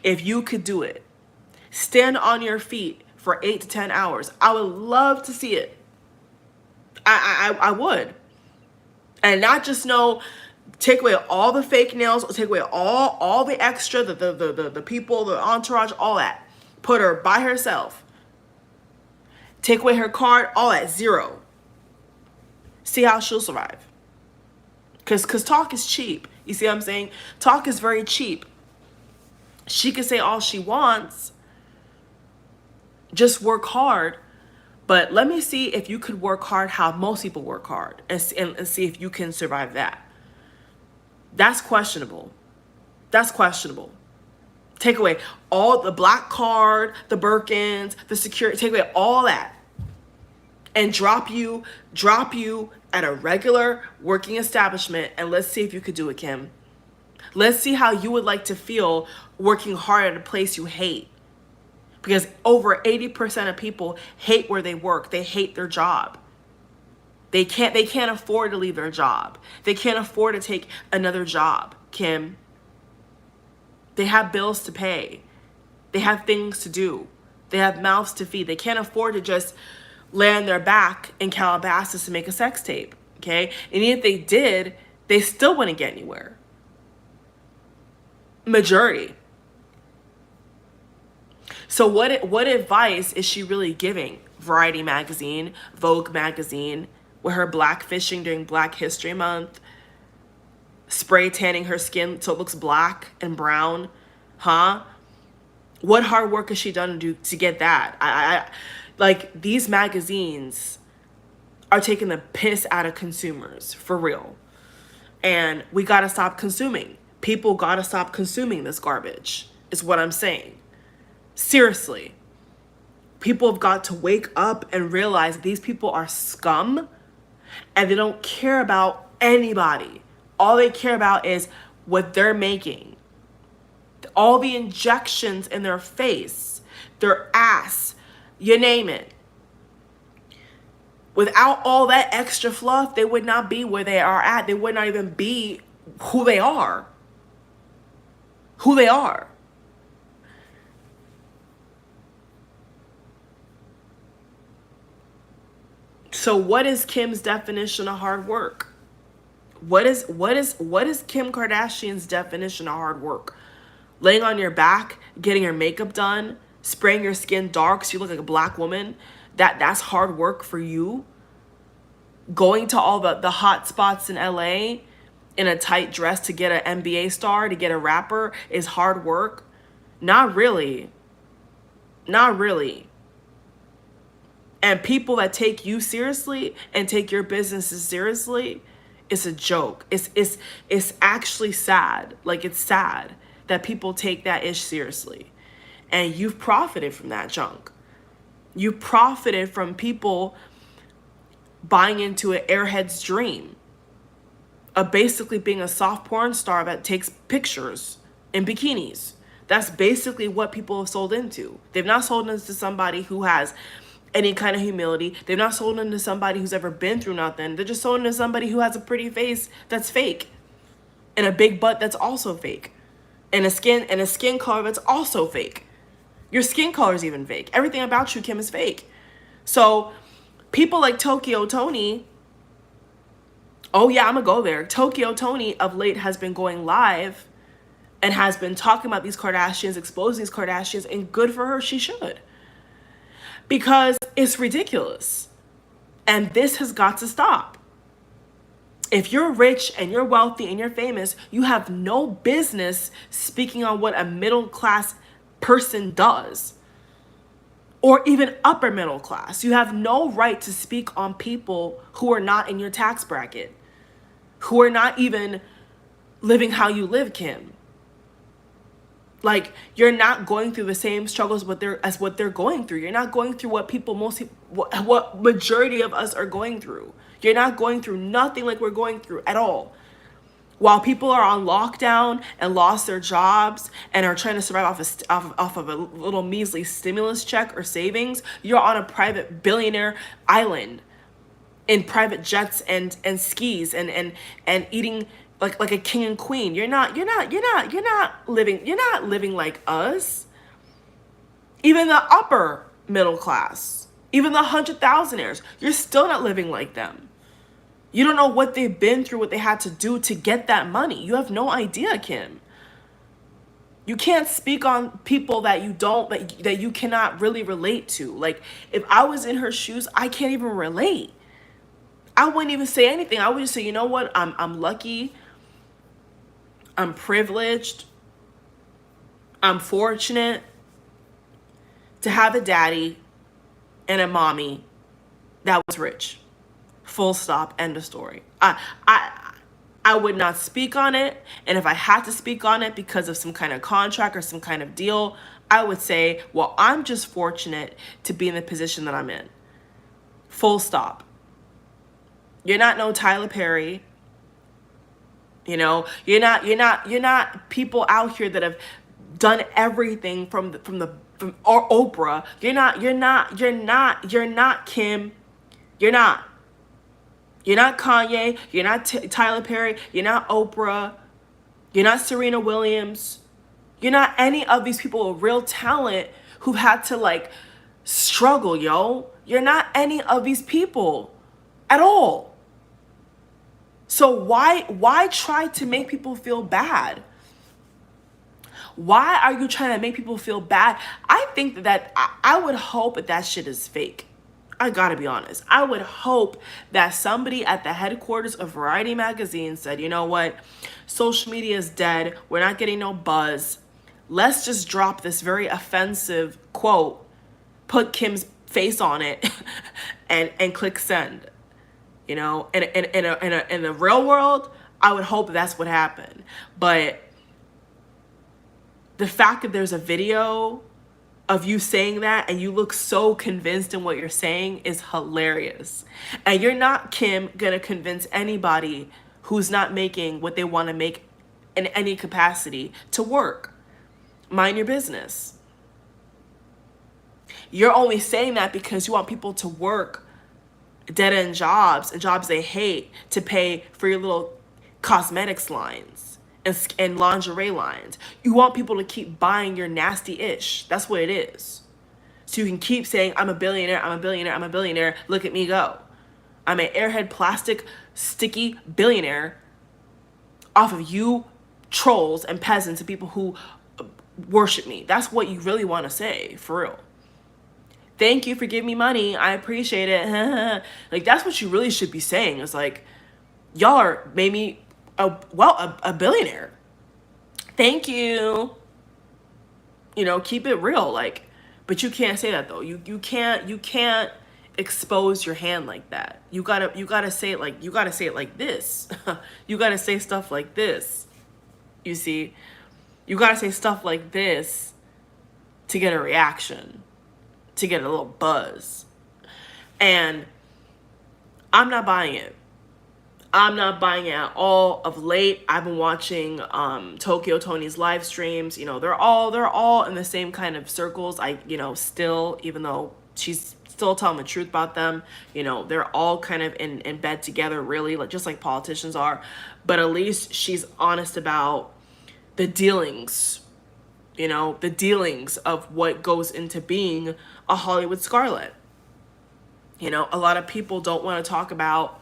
If you could do it. Stand on your feet for 8 to 10 hours. I would love to see it. I would. And not just take away all the fake nails, take away all the extra, the people, the entourage, all that. Put her by herself. Take away her card, all that, 0. See how she'll survive. Because talk is cheap. You see what I'm saying? Talk is very cheap. She can say all she wants. Just work hard. But let me see if you could work hard how most people work hard. And see if you can survive that. That's questionable. That's questionable. Take away all the black card, the Birkins, the security. Take away all that. And drop you at a regular working establishment. And let's see if you could do it, Kim. Let's see how you would like to feel working hard at a place you hate. Because over 80% of people hate where they work. They hate their job. They can't afford to leave their job. They can't afford to take another job, Kim. They have bills to pay. They have things to do. They have mouths to feed. They can't afford to just lay on their back in Calabasas to make a sex tape, okay? And even if they did, they still wouldn't get anywhere. Majority. So what advice is she really giving? Variety magazine, Vogue magazine, with her blackfishing during Black History Month, spray tanning her skin so it looks black and brown, huh? What hard work has she done to get that? I like, these magazines are taking the piss out of consumers, for real. And we gotta stop consuming. People gotta stop consuming this garbage, is what I'm saying. Seriously. People have got to wake up and realize these people are scum and they don't care about anybody. All they care about is what they're making. All the injections in their face, their ass, you name it. Without all that extra fluff, they would not be where they are at. They would not even be who they are. Who they are. So what is Kim's definition of hard work? What is Kim Kardashian's definition of hard work? Laying on your back, getting your makeup done, spraying your skin dark so you look like a black woman, that's hard work for you? Going to all the hot spots in LA in a tight dress to get an NBA star, to get a rapper, is hard work? Not really. Not really. And people that take you seriously and take your businesses seriously, it's a joke. It's actually sad. Like, it's sad that people take that ish seriously. And you've profited from that junk. You profited from people buying into an airhead's dream of basically being a soft porn star that takes pictures in bikinis. That's basically what people have sold into. They've not sold into somebody who has any kind of humility. They've not sold into somebody who's ever been through nothing. They're just sold into somebody who has a pretty face that's fake, and a big butt that's also fake, and a skin color that's also fake. Your skin color is even fake. Everything about you, Kim, is fake. So people like Tokyo Tony, oh yeah, I'm gonna go there. Tokyo Tony of late has been going live and has been talking about these Kardashians, exposing these Kardashians, and good for her, she should. Because it's ridiculous. And this has got to stop. If you're rich and you're wealthy and you're famous, you have no business speaking on what a middle class person does. Or even upper middle class. You have no right to speak on people who are not in your tax bracket. Who are not even living how you live, Kim. Like, you're not going through the same struggles as what they're going through. You're not going through what majority of us are going through. You're not going through nothing like we're going through at all. While people are on lockdown and lost their jobs and are trying to survive off of a little measly stimulus check or savings, you're on a private billionaire island in private jets and skis and eating like a king and queen. You're not living like us. Even the upper middle class, even the 100,000ers, you're still not living like them. You don't know what they've been through, what they had to do to get that money. You have no idea, Kim. You can't speak on people that that you cannot really relate to. Like, if I was in her shoes, I can't even relate. I wouldn't even say anything. I would just say, you know what? I'm lucky. I'm privileged. I'm fortunate to have a daddy and a mommy that was rich. Full stop, end of story. I would not speak on it, and if I had to speak on it because of some kind of contract or some kind of deal, I would say, well, I'm just fortunate to be in the position that I'm in. Full stop. You're not no Tyler Perry. You know, you're not people out here that have done everything from Oprah. You're not Kim. You're not. You're not Kanye. You're not Tyler Perry. You're not Oprah. You're not Serena Williams. You're not any of these people with real talent who've had to like struggle, yo. You're not any of these people at all. So why try to make people feel bad? Why are you trying to make people feel bad? I think that I would hope that shit is fake. I gotta be honest. I would hope that somebody at the headquarters of Variety magazine said, you know what? Social media is dead. We're not getting no buzz. Let's just drop this very offensive quote, put Kim's face on it, and click send. You know, in the real world, I would hope that's what happened. But the fact that there's a video of you saying that and you look so convinced in what you're saying is hilarious. And you're not, Kim, gonna convince anybody who's not making what they want to make in any capacity to work. Mind your business. You're only saying that because you want people to work dead-end jobs and jobs they hate to pay for your little cosmetics lines and lingerie lines. You want people to keep buying your nasty ish. That's what it is. So you can keep saying, I'm a billionaire, I'm a billionaire, I'm a billionaire. Look at me go. I'm an airhead, plastic, sticky billionaire off of you trolls and peasants and people who worship me. That's what you really want to say, for real. Thank you for giving me money. I appreciate it. Like, that's what you really should be saying. It's like, y'all are made me a billionaire. Thank you. You know, keep it real. Like, but you can't say that though. You can't expose your hand like that. You gotta say it like this. You gotta say stuff like this. You see, you gotta say stuff like this to get a reaction, to get a little buzz. And I'm not buying it. I'm not buying it at all. Of late, I've been watching Tokyo Tony's live streams. You know, they're all in the same kind of circles. Still, even though she's still telling the truth about them, you know, they're all kind of in bed together, really, like just like politicians are. But at least she's honest about the dealings, you know, the dealings of what goes into being a Hollywood Scarlet. You know, a lot of people don't want to talk about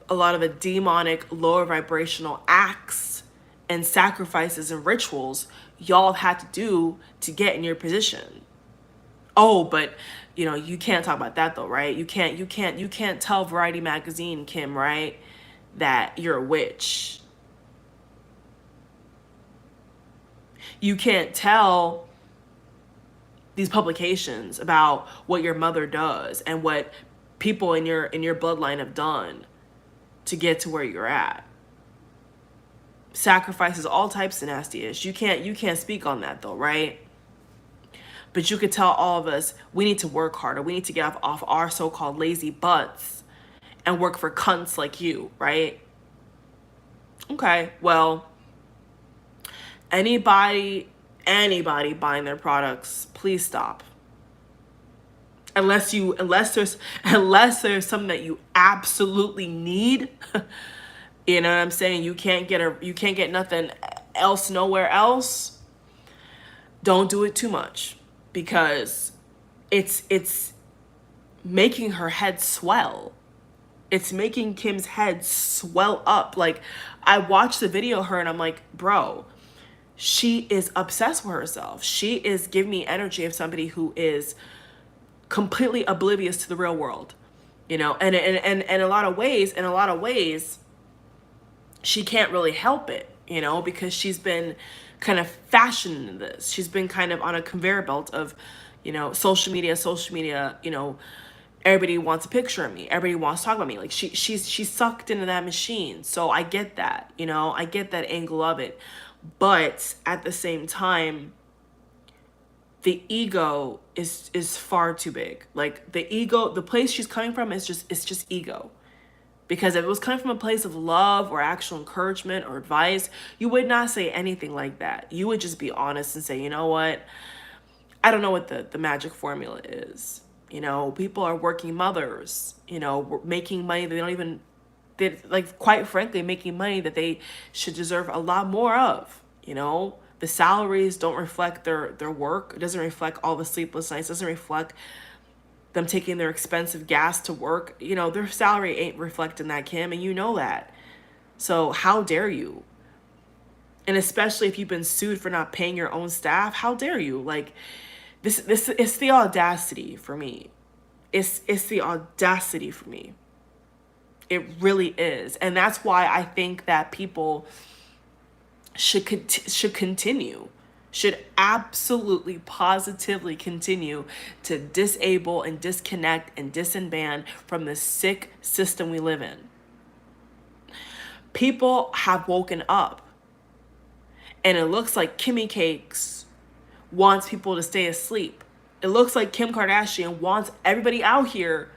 a lot of the demonic, lower vibrational acts and sacrifices and rituals y'all have had to do to get in your position. Oh, but you know, you can't talk about that though, right? You can't tell Variety magazine, Kim, right, that you're a witch. You can't tell these publications about what your mother does and what people in your bloodline have done to get to where you're at. Sacrifices, all types of nasty-ish. You can't speak on that though, right? But you could tell all of us, we need to work harder. We need to get off our so-called lazy butts and work for cunts like you, right? Okay, well, anybody buying their products, please stop. Unless there's something that you absolutely need. You know what I'm saying? You can't get nothing else nowhere else. Don't do it too much, because it's making her head swell. It's making Kim's head swell up. Like, I watched the video of her and I'm like, bro, she is obsessed with herself. She is giving me energy of somebody who is completely oblivious to the real world. And in a lot of ways, she can't really help it, because she's been kind of fashioned in this. She's been kind of on a conveyor belt of, social media, everybody wants a picture of me. Everybody wants to talk about me. Like, she's sucked into that machine. So I get that, I get that angle of it. But at the same time, the ego is far too big. Like, the ego, the place she's coming from is just ego. Because if it was coming from a place of love or actual encouragement or advice, you would not say anything like that. You would just be honest and say, you know what? I don't know what the magic formula is. People are working mothers, making money that they like, quite frankly, making money that they should deserve a lot more of. The salaries don't reflect their work. It doesn't reflect all the sleepless nights. It doesn't reflect them taking their expensive gas to work. Their salary ain't reflecting that, Kim, and you know that. So how dare you? And especially if you've been sued for not paying your own staff, how dare you? Like, this it's the audacity for me. It's the audacity for me. It really is. And that's why I think that people should continue, should absolutely positively continue to disable and disconnect and disenband from the sick system we live in. People have woken up, and it looks like Kimmy Cakes wants people to stay asleep. It looks like Kim Kardashian wants everybody out here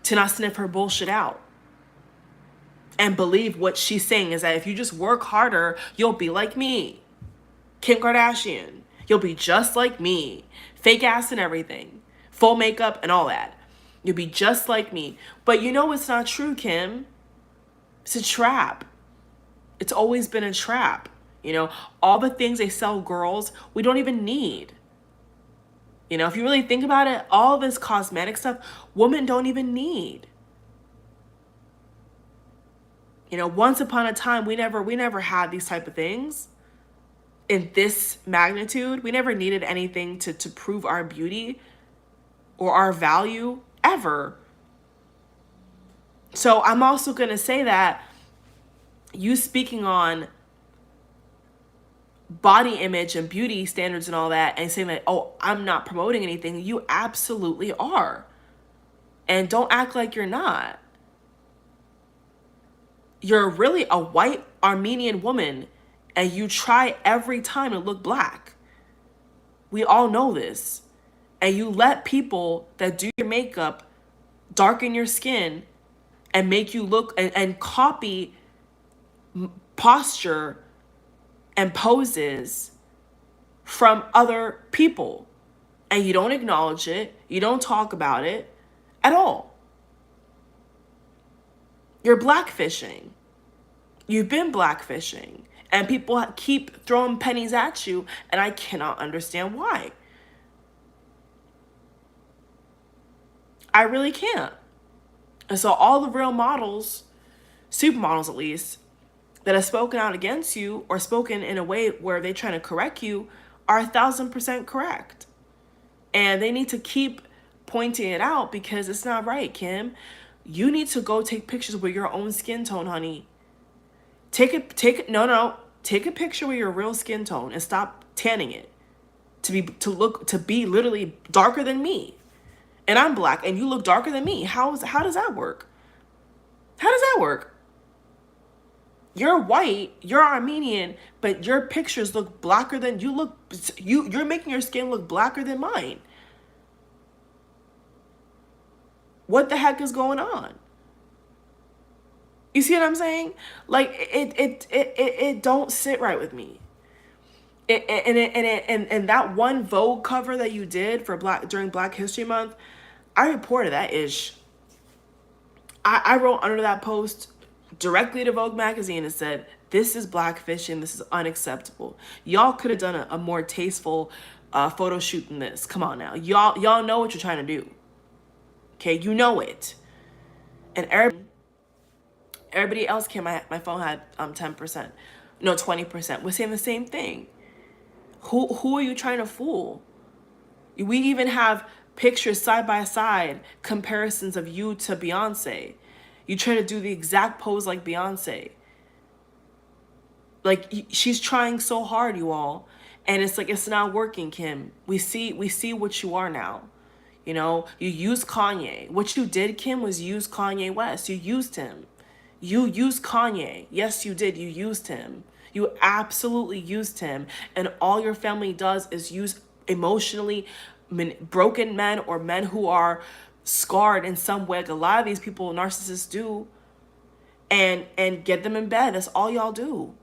to not sniff her bullshit out and believe what she's saying is that if you just work harder, you'll be like me, Kim Kardashian. You'll be just like me. Fake ass and everything. Full makeup and all that. You'll be just like me. But it's not true, Kim. It's a trap. It's always been a trap. All the things they sell girls, we don't even need. If you really think about it, all this cosmetic stuff, women don't even need. Once upon a time, we never had these type of things in this magnitude. We never needed anything to prove our beauty or our value ever. So I'm also going to say that you speaking on body image and beauty standards and all that and saying that, oh, I'm not promoting anything, you absolutely are. And don't act like you're not. You're really a white Armenian woman, and you try every time to look black. We all know this. And you let people that do your makeup darken your skin and make you look and copy posture and poses from other people. And you don't acknowledge it. You don't talk about it at all. You're blackfishing. You've been blackfishing. And people keep throwing pennies at you, and I cannot understand why. I really can't. And so all the real models, supermodels at least, that have spoken out against you or spoken in a way where they're trying to correct you are 1,000% correct. And they need to keep pointing it out, because it's not right, Kim. You need to go take pictures with your own skin tone, honey. Take a picture with your real skin tone and stop tanning it to be literally darker than me. And I'm black and you look darker than me. How does that work? How does that work? You're white, you're Armenian, but your pictures look blacker than you're making your skin look blacker than mine. What the heck is going on? You see what I'm saying? Like it don't sit right with me. And that one Vogue cover that you did for during Black History Month, I reported that ish. I wrote under that post directly to Vogue magazine and said, this is blackfishing. This is unacceptable. Y'all could have done a more tasteful photo shoot than this. Come on now. Y'all know what you're trying to do. Okay, you know it. And everybody else came, my phone had 10%. No, 20%. Was saying the same thing. Who are you trying to fool? We even have pictures side by side, comparisons of you to Beyonce. You try to do the exact pose like Beyonce. Like, she's trying so hard, you all. And it's like, it's not working, Kim. We see what you are now. You know, you use Kanye. What you did, Kim, was use Kanye West. You used him. You used Kanye. Yes, you did. You used him. You absolutely used him. And all your family does is use emotionally broken men or men who are scarred in some way. Like a lot of these people, narcissists do. And get them in bed. That's all y'all do.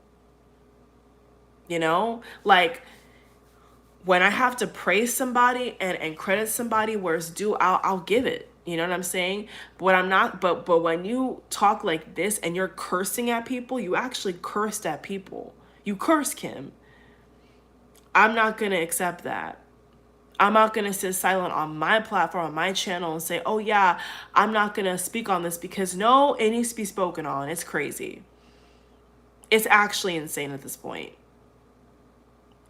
You know? Like, when I have to praise somebody and credit somebody where it's due, I'll give it. You know what I'm saying? But I'm not. But when you talk like this and you're cursing at people, you actually cursed at people. You curse, Kim. I'm not gonna accept that. I'm not gonna sit silent on my platform, on my channel, and say, "Oh yeah, I'm not gonna speak on this," because no, it needs to be spoken on. It's crazy. It's actually insane at this point.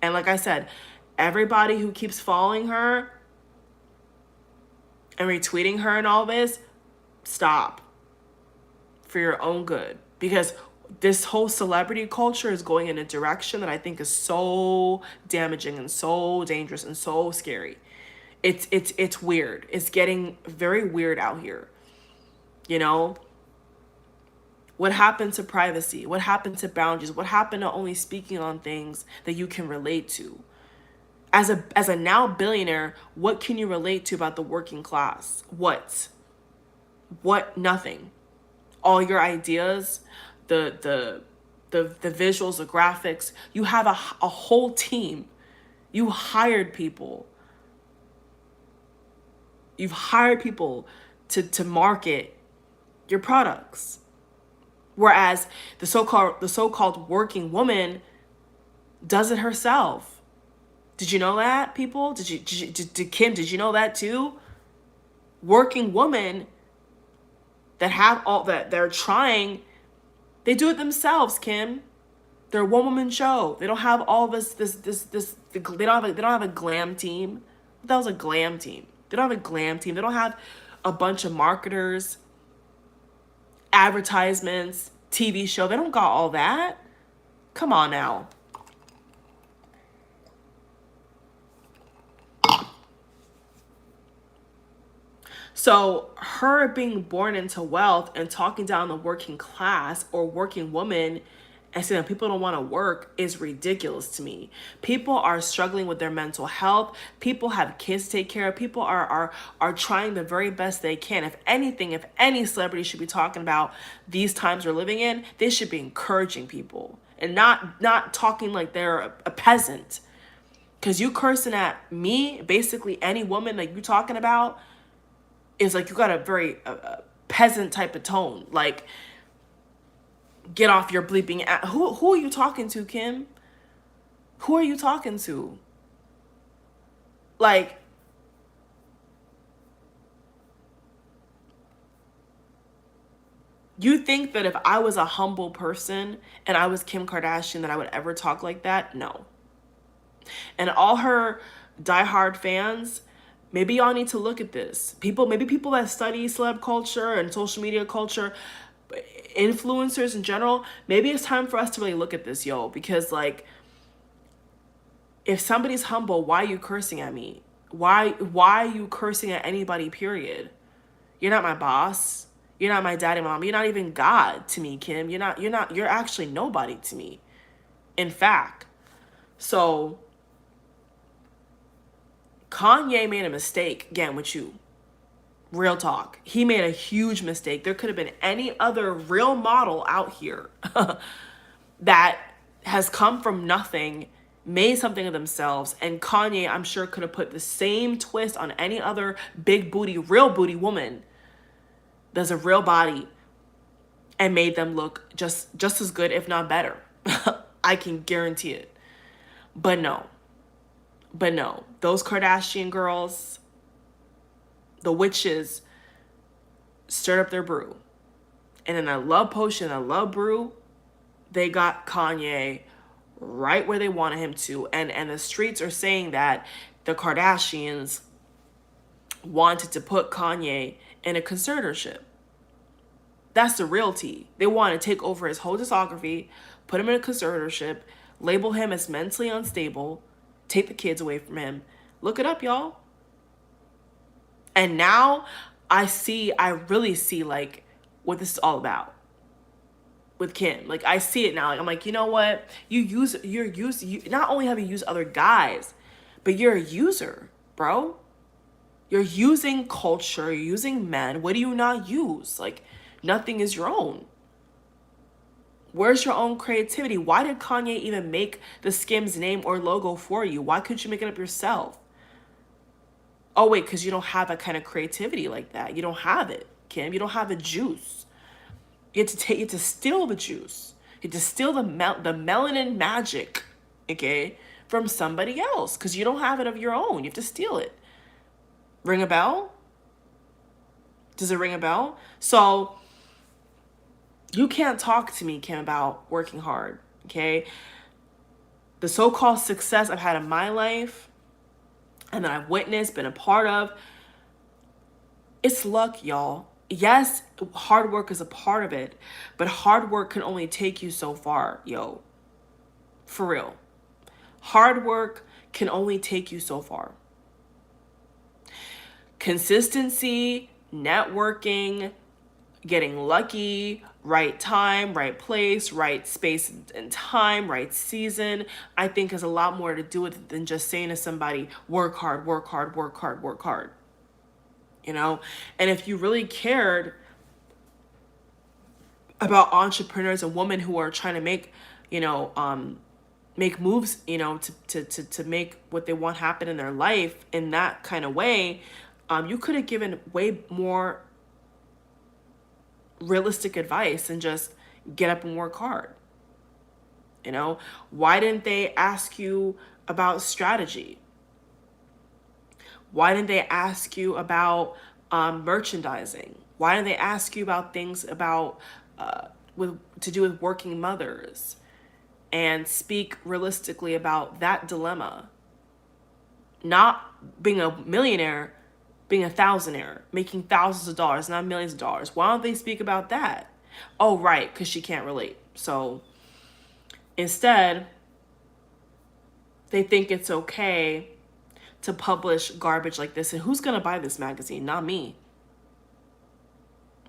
And like I said, everybody who keeps following her and retweeting her and all this, stop. For your own good. Because this whole celebrity culture is going in a direction that I think is so damaging and so dangerous and so scary. It's weird. It's getting very weird out here. You know? What happened to privacy? What happened to boundaries? What happened to only speaking on things that you can relate to? As a now billionaire, what can you relate to about the working class? What? Nothing. All your ideas, the visuals, the graphics. You have a whole team. You hired people. You've hired people to market your products. Whereas the so-called working woman does it herself. Did you know that, people? Did Kim, did you know that too? Working women that have all that, they're trying, they do it themselves, Kim. They're a one-woman show. They don't have all this, they don't have a glam team. That was a glam team. They don't have a glam team. They don't have a bunch of marketers, advertisements, TV show. They don't got all that. Come on now. So her being born into wealth and talking down the working class or working woman and saying that people don't want to work is ridiculous to me. People are struggling with their mental health. People have kids to take care of. People are trying the very best they can. If anything, if any celebrity should be talking about these times we're living in, they should be encouraging people and not talking like they're a peasant. Because you cursing at me, basically any woman that you talking about, is like you got a very peasant type of tone. Like, get off your bleeping ass. Who are you talking to, Kim? Who are you talking to? Like, you think that if I was a humble person and I was Kim Kardashian that I would ever talk like that? No. And all her diehard fans, maybe y'all need to look at this. Maybe people that study celeb culture and social media culture, influencers in general, maybe it's time for us to really look at this, yo. Because, like, if somebody's humble, why are you cursing at me? Why are you cursing at anybody, period? You're not my boss. You're not my daddy, mom. You're not even God to me, Kim. You're actually nobody to me. In fact. So Kanye made a mistake, again, with you. Real talk. He made a huge mistake. There could have been any other real model out here that has come from nothing, made something of themselves, and Kanye, I'm sure, could have put the same twist on any other big booty, real booty woman that's a real body and made them look just as good, if not better. I can guarantee it. But no. Those Kardashian girls, the witches, stirred up their brew. And in that love potion, that love brew, they got Kanye right where they wanted him to. And the streets are saying that the Kardashians wanted to put Kanye in a conservatorship. That's the real tea. They want to take over his whole discography, put him in a conservatorship, label him as mentally unstable, take the kids away from him. Look it up, y'all. And now I really see like what this is all about with Kim. Like I see it now. Like I'm like, you know what? You not only have you used other guys, but you're a user, bro. You're using culture, you're using men. What do you not use? Like nothing is your own. Where's your own creativity? Why did Kanye even make the Skims name or logo for you? Why couldn't you make it up yourself? Oh, wait, because you don't have that kind of creativity like that. You don't have it, Kim. You don't have the juice. You have to steal the juice. You have to steal the melanin magic, okay, from somebody else because you don't have it of your own. You have to steal it. Ring a bell? Does it ring a bell? So you can't talk to me, Kim, about working hard, okay? The so-called success I've had in my life and that I've witnessed, been a part of, it's luck, y'all. Yes, hard work is a part of it, but hard work can only take you so far, yo. For real. Hard work can only take you so far. Consistency, networking, getting lucky, right time, right place, right space and time, right season, I think has a lot more to do with it than just saying to somebody, work hard, work hard, work hard, work hard. You know? And if you really cared about entrepreneurs and women who are trying to make, make moves, to make what they want happen in their life in that kind of way, you could have given way more realistic advice and just get up and work hard. Why didn't they ask you about strategy? Why didn't they ask you about merchandising? Why didn't they ask you about things about to do with working mothers and speak realistically about that dilemma? Not being a millionaire, being a thousandaire, making thousands of dollars, not millions of dollars. Why don't they speak about that? Oh, right, because she can't relate. So instead, they think it's okay to publish garbage like this. And who's going to buy this magazine? Not me.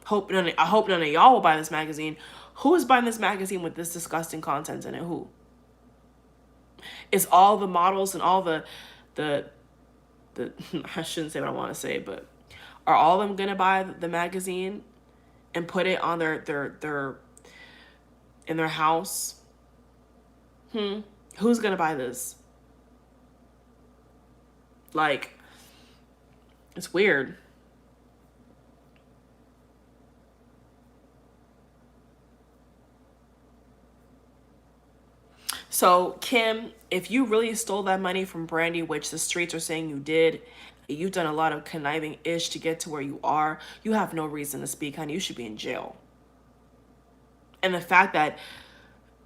I hope none of y'all will buy this magazine. Who is buying this magazine with this disgusting content in it? Who? Is all the models and all the I shouldn't say what I want to say, but are all of them going to buy the magazine and put it on their in their house? Who's going to buy this? Like, it's weird. So, Kim, if you really stole that money from Brandy, which the streets are saying you did, you've done a lot of conniving-ish to get to where you are, you have no reason to speak, honey. You should be in jail. And the fact that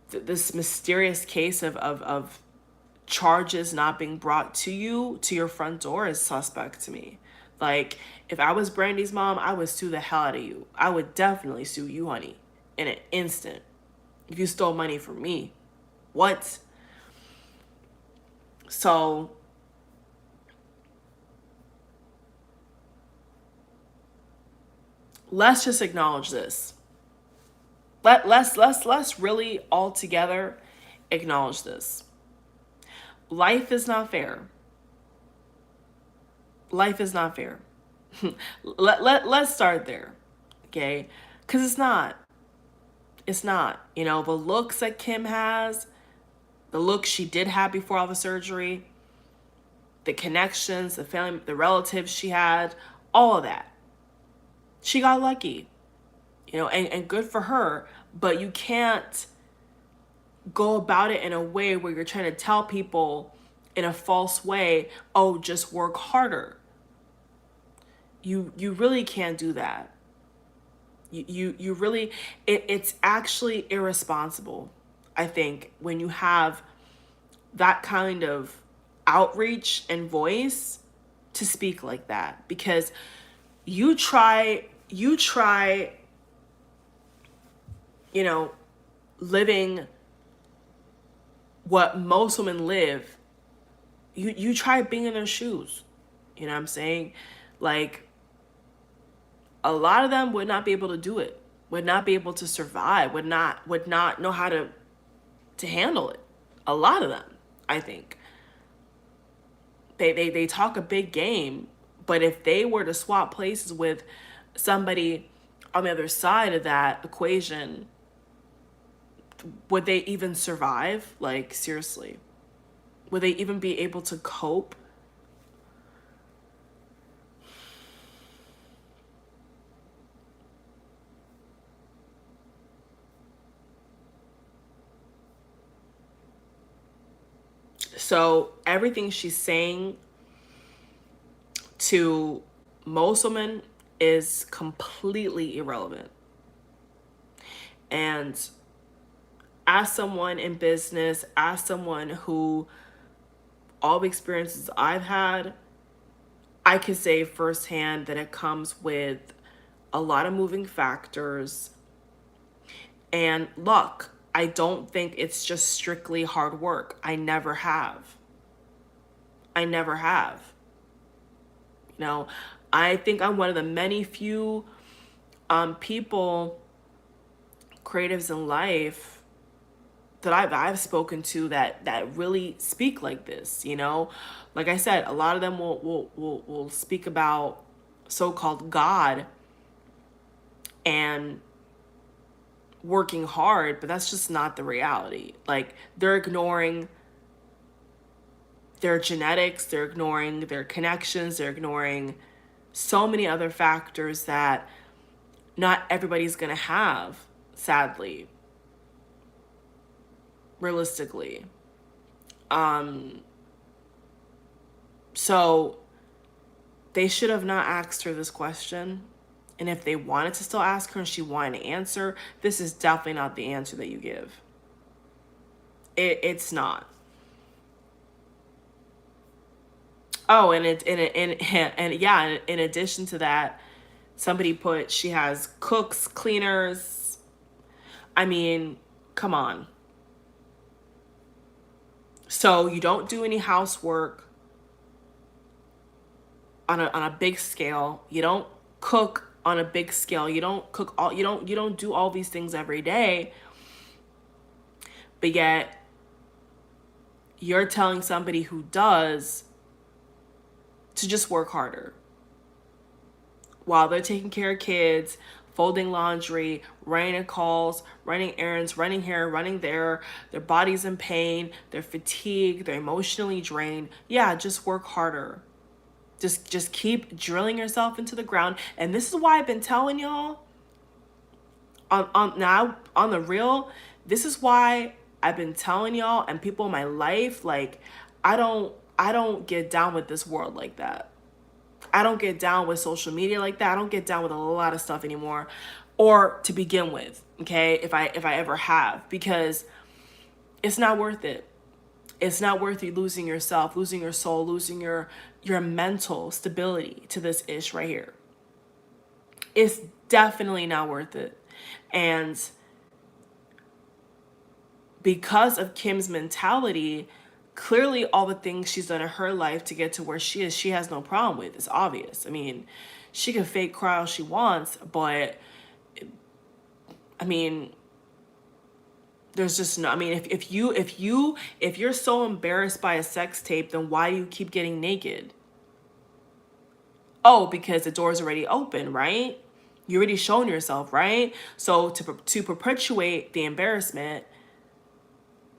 this mysterious case of charges not being brought to you, to your front door, is suspect to me. Like, if I was Brandy's mom, I would sue the hell out of you. I would definitely sue you, honey, in an instant. If you stole money from me. What? So let's just acknowledge this. Let's really all together acknowledge this. Life is not fair. Life is not fair. Let's start there, okay? Because it's not. It's not. You know, the looks that Kim has, the looks she did have before all the surgery, the connections, the family, the relatives she had, all of that. She got lucky, you know, and good for her. But you can't go about it in a way where you're trying to tell people in a false way, oh, just work harder. You really can't do that. You really, it's actually irresponsible, I think, when you have that kind of outreach and voice to speak like that, because you try, you know, living what most women live. You try being in their shoes. You know what I'm saying? Like, a lot of them would not be able to do it, would not be able to survive, would not know how to handle it. A lot of them, I think. They talk a big game, but if they were to swap places with somebody on the other side of that equation, would they even survive? Like, seriously. Would they even be able to cope? So everything she's saying to most women is completely irrelevant. And as someone in business, as someone who, all the experiences I've had, I could say firsthand that it comes with a lot of moving factors and luck. I don't think it's just strictly hard work. I never have. I never have. You know, I think I'm one of the many few people, creatives in life, that I've spoken to that really speak like this. You know, like I said, a lot of them will speak about so-called God and working hard, but that's just not the reality. Like, they're ignoring their genetics, they're ignoring their connections, they're ignoring so many other factors that not everybody's gonna have, sadly, realistically. So they should have not asked her this question. And if they wanted to still ask her and she wanted to answer, this is definitely not the answer that you give. It's not. Oh, and yeah, in addition to that, somebody put she has cooks, cleaners. I mean, come on. So you don't do any housework on a big scale. You don't cook on a big scale. You don't cook all you don't do all these things every day. But yet you're telling somebody who does to just work harder while they're taking care of kids, folding laundry, running calls, running errands, running here, running there. Their body's in pain, they're fatigued, they're emotionally drained. Yeah, just work harder. Just keep drilling yourself into the ground. And this is why I've been telling y'all on the real, this is why I've been telling y'all and people in my life, like, I don't get down with this world like that. I don't get down with social media like that. I don't get down with a lot of stuff anymore, or to begin with, okay? If I ever have, because it's not worth it. It's not worth you losing yourself, losing your soul, losing your mental stability to this ish right here. It's definitely not worth it. And because of Kim's mentality, clearly all the things she's done in her life to get to where she is, she has no problem with. It's obvious. I mean, she can fake cry all she wants, but I mean, there's just no, I mean, if you're so embarrassed by a sex tape, then why do you keep getting naked? Oh, because the door's already open, right? You already shown yourself, right? So to perpetuate the embarrassment,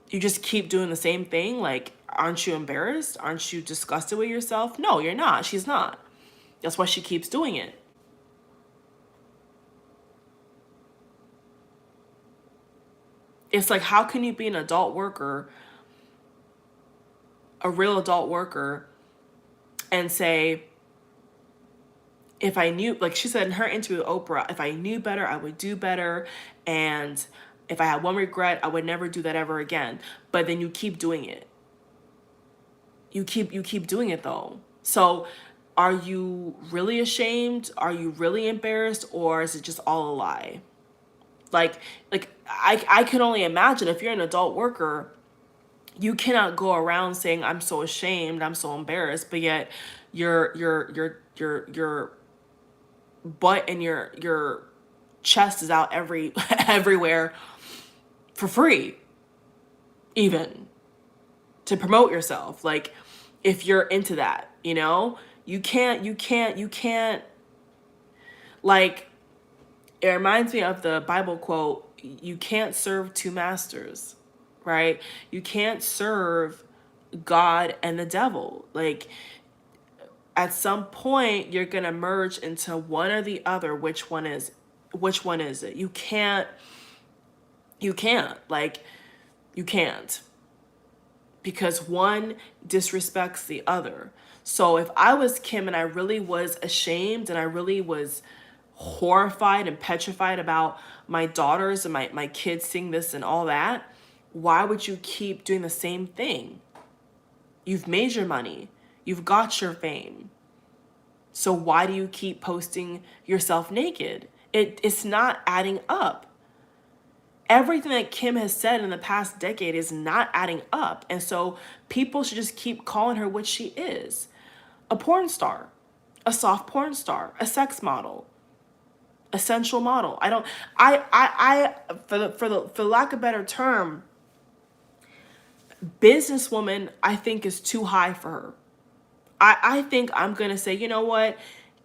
you just keep doing the same thing. Like, aren't you embarrassed? Aren't you disgusted with yourself? No, you're not. She's not. That's why she keeps doing it. It's like, how can you be an adult worker, a real adult worker, and say, if I knew, like she said in her interview with Oprah, if I knew better, I would do better. And if I had one regret, I would never do that ever again. But then you keep doing it. You keep doing it though. So are you really ashamed? Are you really embarrassed? Or is it just all a lie? Like I can only imagine if you're an adult worker, you cannot go around saying I'm so ashamed, I'm so embarrassed, but yet your butt and your chest is out everywhere for free, even to promote yourself. Like, if you're into that, you can't, like, it reminds me of the Bible quote, you can't serve two masters, right? You can't serve God and the devil. Like, at some point you're going to merge into one or the other. Which one is it? You can't, like, you can't, because one disrespects the other. So if I was Kim and I really was ashamed and I really was horrified and petrified about my daughters and my kids seeing this and all that, why would you keep doing the same thing? You've made your money. You've got your fame. So why do you keep posting yourself naked? It's not adding up. Everything that Kim has said in the past decade is not adding up. And so people should just keep calling her what she is. A porn star, a soft porn star, a sex model, a sensual model. For lack of a better term, businesswoman, I think, is too high for her. I think I'm going to say, you know what?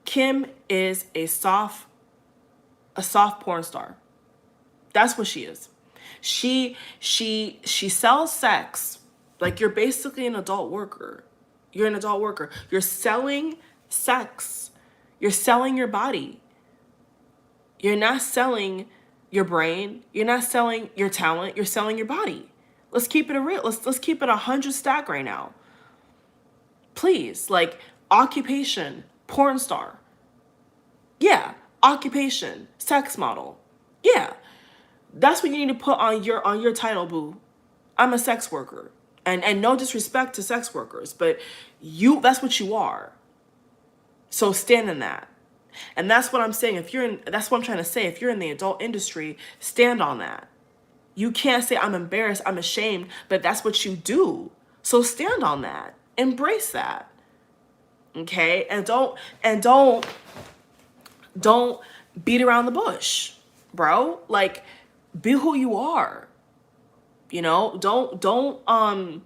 Kim is a soft porn star. That's what she is. She sells sex. Like, you're basically an adult worker. You're an adult worker. You're selling sex. You're selling your body. You're not selling your brain. You're not selling your talent. You're selling your body. Let's keep it real. Let's keep it 100 stack right now. Please, like, occupation, porn star. Yeah, occupation, sex model. Yeah. That's what you need to put on your title, boo. I'm a sex worker. And no disrespect to sex workers, but that's what you are. So stand in that. And that's what I'm saying. That's what I'm trying to say. If you're in the adult industry, stand on that. You can't say I'm embarrassed, I'm ashamed, but that's what you do. So stand on that. Embrace that. Okay? And don't beat around the bush, bro. Like, be who you are. Don't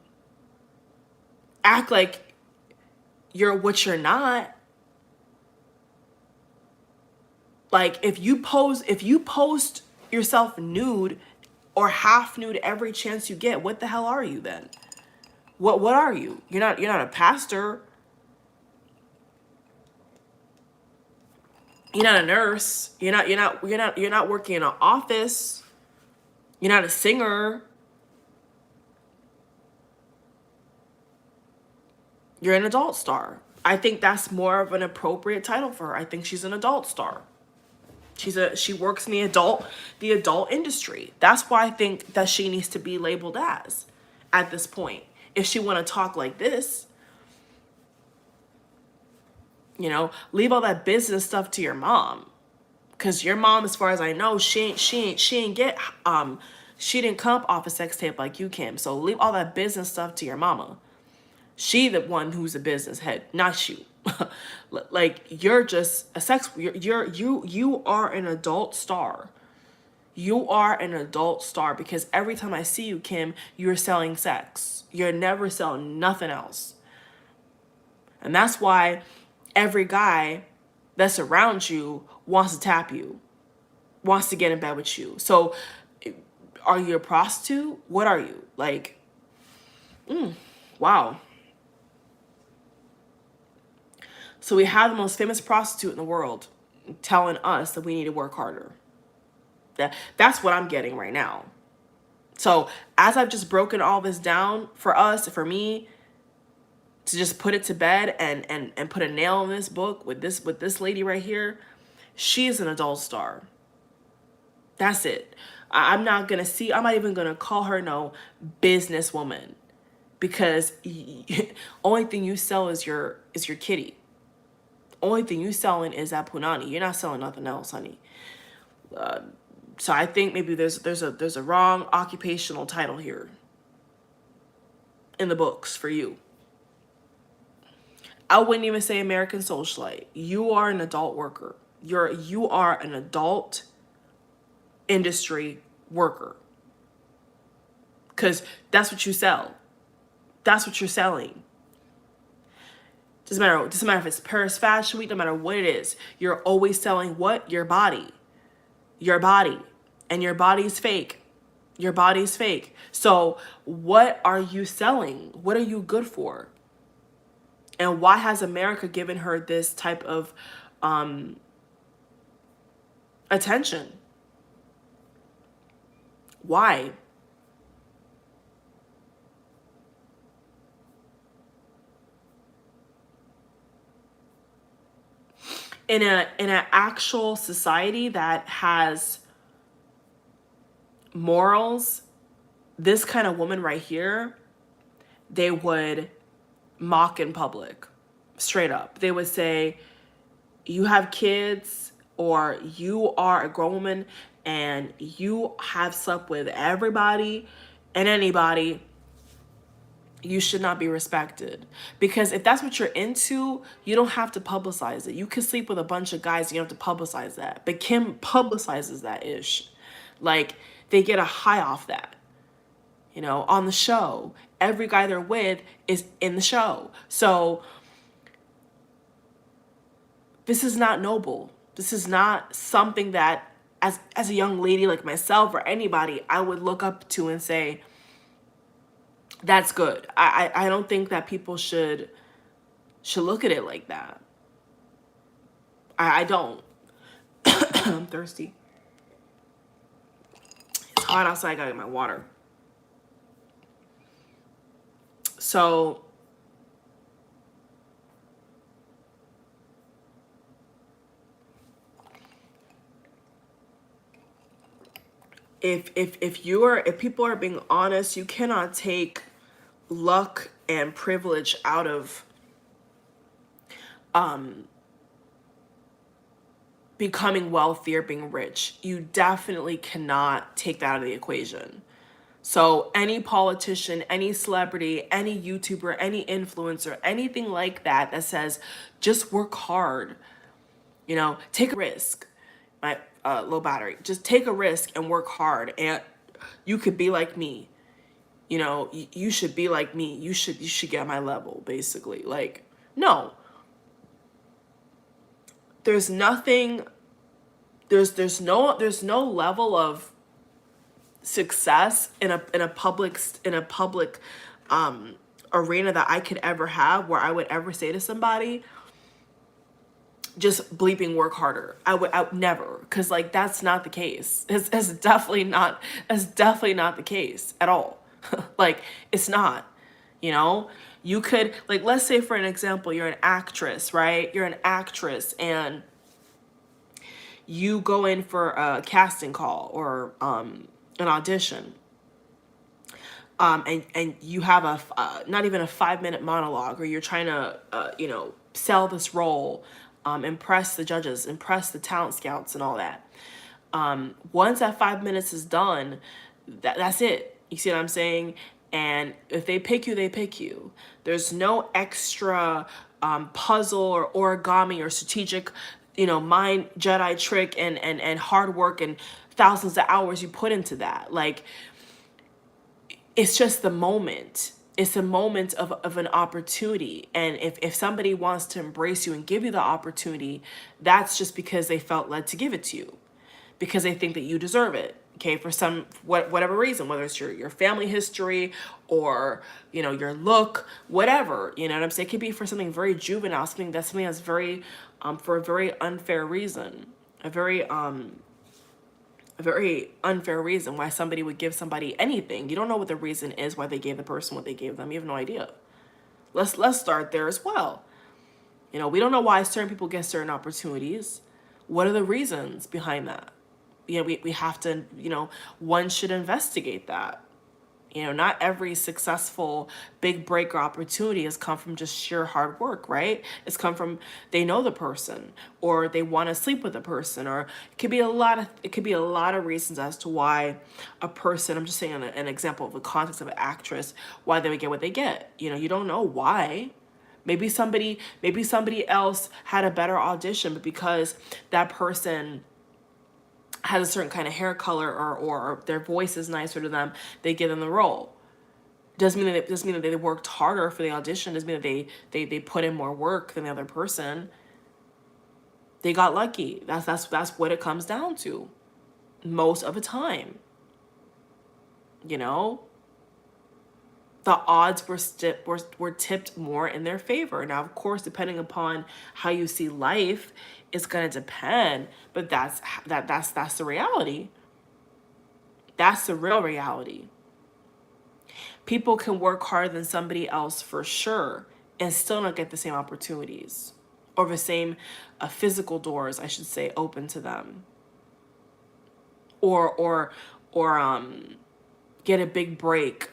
act like you're what you're not. Like, if you post yourself nude or half nude every chance you get, what the hell are you then? What are you? You're not a pastor. You're not a nurse. You're not working in an office. You're not a singer. You're an adult star. I think that's more of an appropriate title for her. I think she's an adult star. She works in the adult industry. That's why I think that she needs to be labeled as at this point. If she want to talk like this, leave all that business stuff to your mom. Cause your mom, as far as I know, she didn't come off a sex tape like you, Kim. So leave all that business stuff to your mama. She the one who's a business head, not you. Like, you're just a sex. You are an adult star. You are an adult star, because every time I see you, Kim, you're selling sex. You're never selling nothing else. And that's why every guy that's around you wants to tap you, wants to get in bed with you. So are you a prostitute? What are you? Like, wow. So we have the most famous prostitute in the world telling us that we need to work harder. That's what I'm getting right now. So as I've just broken all this down for us, for me, to just put it to bed and put a nail in this book with this lady right here, she is an adult star. That's it. I'm not even gonna call her no businesswoman, because only thing you sell is your kitty. Only thing you selling is that punani. You're not selling nothing else, honey. So I think maybe there's a wrong occupational title here in the books for you. I wouldn't even say American socialite. You are an adult worker. You are an adult industry worker. Because that's what you sell. That's what you're selling. Doesn't matter if it's Paris Fashion Week, no matter what it is. You're always selling what? Your body. Your body. And your body's fake. Your body's fake. So what are you selling? What are you good for? And why has America given her this type of attention? Why? In an actual society that has morals, this kind of woman right here, they would mock in public, straight up. They would say, you have kids, or you are a grown woman and you have slept with everybody and anybody, you should not be respected. Because if that's what you're into, you don't have to publicize it. You can sleep with a bunch of guys, you don't have to publicize that. But Kim publicizes that ish. Like, they get a high off that. You know, on the show, every guy they're with is in the show. So this is not noble. This is not something that as a young lady like myself or anybody, I would look up to and say, that's good. I don't think that people should look at it like that. I don't. I'm thirsty. It's hot outside. I gotta get my water. So if people are being honest, you cannot take luck and privilege out of becoming wealthy or being rich. You definitely cannot take that out of the equation. So any politician, any celebrity, any YouTuber, any influencer, anything like that that says just work hard, you know, take a risk. My low battery. Just take a risk and work hard, and you could be like me. You know, you should be like me. You should get my level, basically. Like, no. There's nothing. There's no level of success in a public arena that I could ever have where I would ever say to somebody, just bleeping work harder. I would never, because like that's not the case. It's definitely not the case at all. Like, it's not. You know, you could, like, let's say for an example, you're an actress, right? You're an actress and you go in for a casting call or an audition. And you have not even a 5-minute monologue, or you're trying to, sell this role, impress the judges, impress the talent scouts and all that. Once that 5 minutes is done, that's it. You see what I'm saying? And if they pick you, they pick you. There's no extra puzzle or origami or strategic, mind Jedi trick and hard work and thousands of hours you put into that. Like, it's just the moment. It's a moment of an opportunity. And if somebody wants to embrace you and give you the opportunity, that's just because they felt led to give it to you, because they think that you deserve it. Okay, for some whatever reason, whether it's your family history or your look, whatever, you know what I'm saying. It could be for something very juvenile, something that's very for a very unfair reason, a very unfair reason why somebody would give somebody anything. You don't know what the reason is why they gave the person what they gave them. You have no idea. Let's start there as well. We don't know why certain people get certain opportunities. What are the reasons behind that? We have to, one should investigate that. Not every successful big break or opportunity has come from just sheer hard work, right? It's come from they know the person, or they want to sleep with the person, or it could be a lot of reasons as to why a person, I'm just saying an example of the context of an actress, why they would get what they get. You don't know why. Maybe somebody else had a better audition, but because that person has a certain kind of hair color, or their voice is nicer to them, they give them the role. Doesn't mean that they worked harder for the audition. Doesn't mean that they put in more work than the other person. They got lucky. That's what it comes down to most of the time. The odds were tipped more in their favor. Now, of course, depending upon how you see life, it's gonna depend. But that's the reality. That's the real reality. People can work harder than somebody else for sure and still not get the same opportunities, or the same physical doors, I should say, open to them, or get a big break.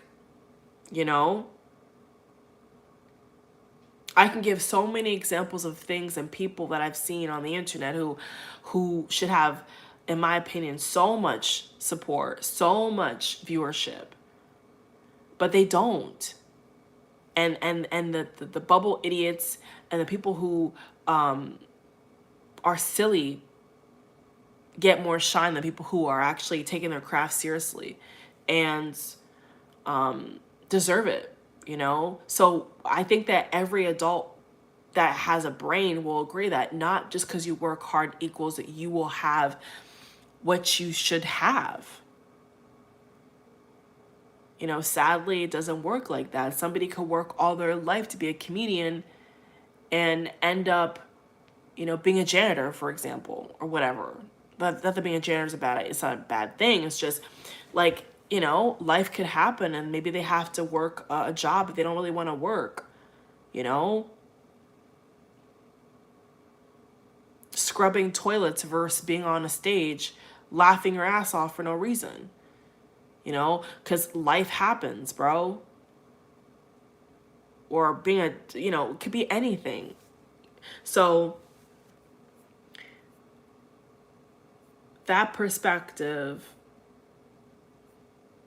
I can give so many examples of things and people that I've seen on the internet who should have, in my opinion, so much support, so much viewership, but they don't. And the bubble idiots and the people who are silly get more shine than people who are actually taking their craft seriously and deserve it. So I think that every adult that has a brain will agree that not just because you work hard equals that you will have what you should have. Sadly, it doesn't work like that. Somebody could work all their life to be a comedian and end up, being a janitor, for example, or whatever. Not that being a janitor is it's not a bad thing. It's just like, life could happen, and maybe they have to work a job if they don't really want to work, scrubbing toilets versus being on a stage laughing your ass off for no reason, because life happens, bro. Or being it could be anything. So that perspective,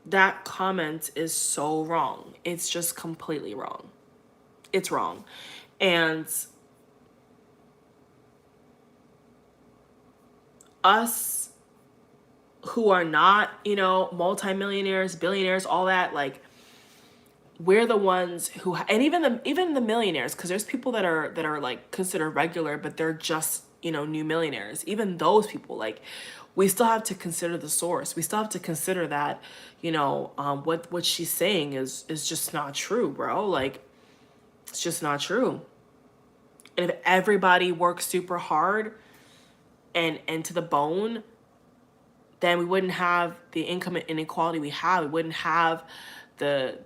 that comment is so wrong. It's just completely wrong. It's wrong. And us who are not, multimillionaires, billionaires, all that, like, we're the ones who, and even the millionaires, because there's people that are like considered regular, but they're just, new millionaires. Even those people, like, we still have to consider the source. We still have to consider that, what she's saying is just not true, bro. Like, it's just not true. And if everybody works super hard and to the bone, then we wouldn't have the income inequality we have. We wouldn't have the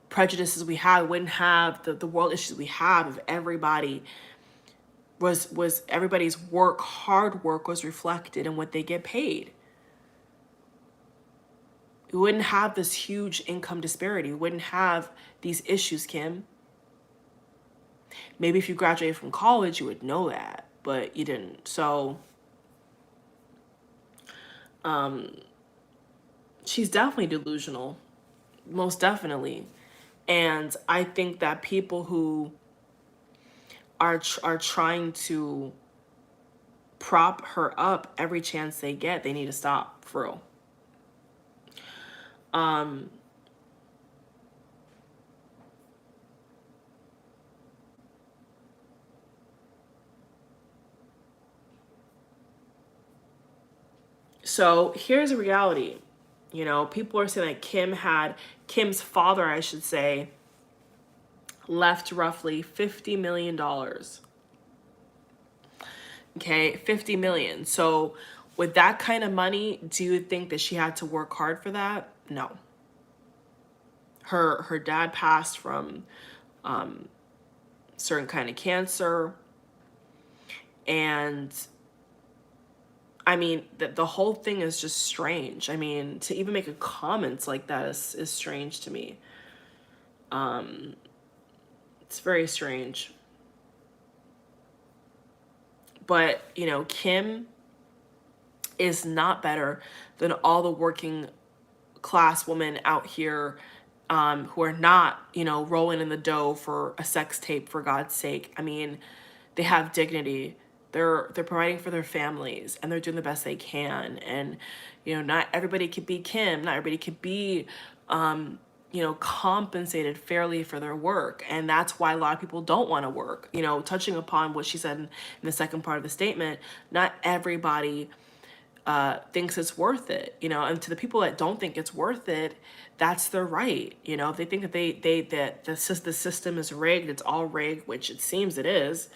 prejudices we have. We wouldn't have the world issues we have if everybody was everybody's hard work was reflected in what they get paid. We wouldn't have this huge income disparity. We wouldn't have these issues, Kim. Maybe if you graduated from college, you would know that, but you didn't. So she's definitely delusional, most definitely. And I think that people who are trying to prop her up every chance they get, they need to stop, for real. So here's a reality. You know, people are saying that Kim's father, I should say, left roughly $50 million. Okay, 50 million. So with that kind of money, do you think that she had to work hard for that? No. Her dad passed from certain kind of cancer, and I mean the whole thing is just strange. I mean, to even make a comment like that is strange to me. It's very strange. But, you know, Kim is not better than all the working class women out here who are not, you know, rolling in the dough for a sex tape, for God's sake. I mean, they have dignity. They're providing for their families, and they're doing the best they can. And, you know, not everybody could be Kim. Not everybody could be, you know, compensated fairly for their work. And that's why a lot of people don't want to work. You know, touching upon what she said in the second part of the statement, not everybody thinks it's worth it, you know, and to the people that don't think it's worth it, that's their right. You know, if they think that that the system is rigged, it's all rigged, which it seems it is,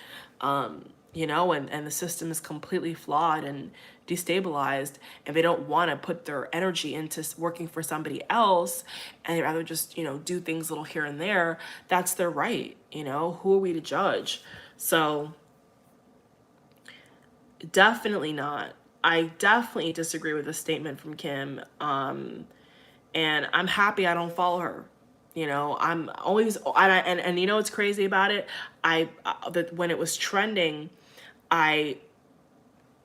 you know, and the system is completely flawed and destabilized, and they don't want to put their energy into working for somebody else, and they rather just, you know, do things a little here and there. That's their right. You know, who are we to judge? So definitely not. I definitely disagree with the statement from Kim. And I'm happy I don't follow her. You know, I'm always, and you know what's crazy about it? When it was trending, I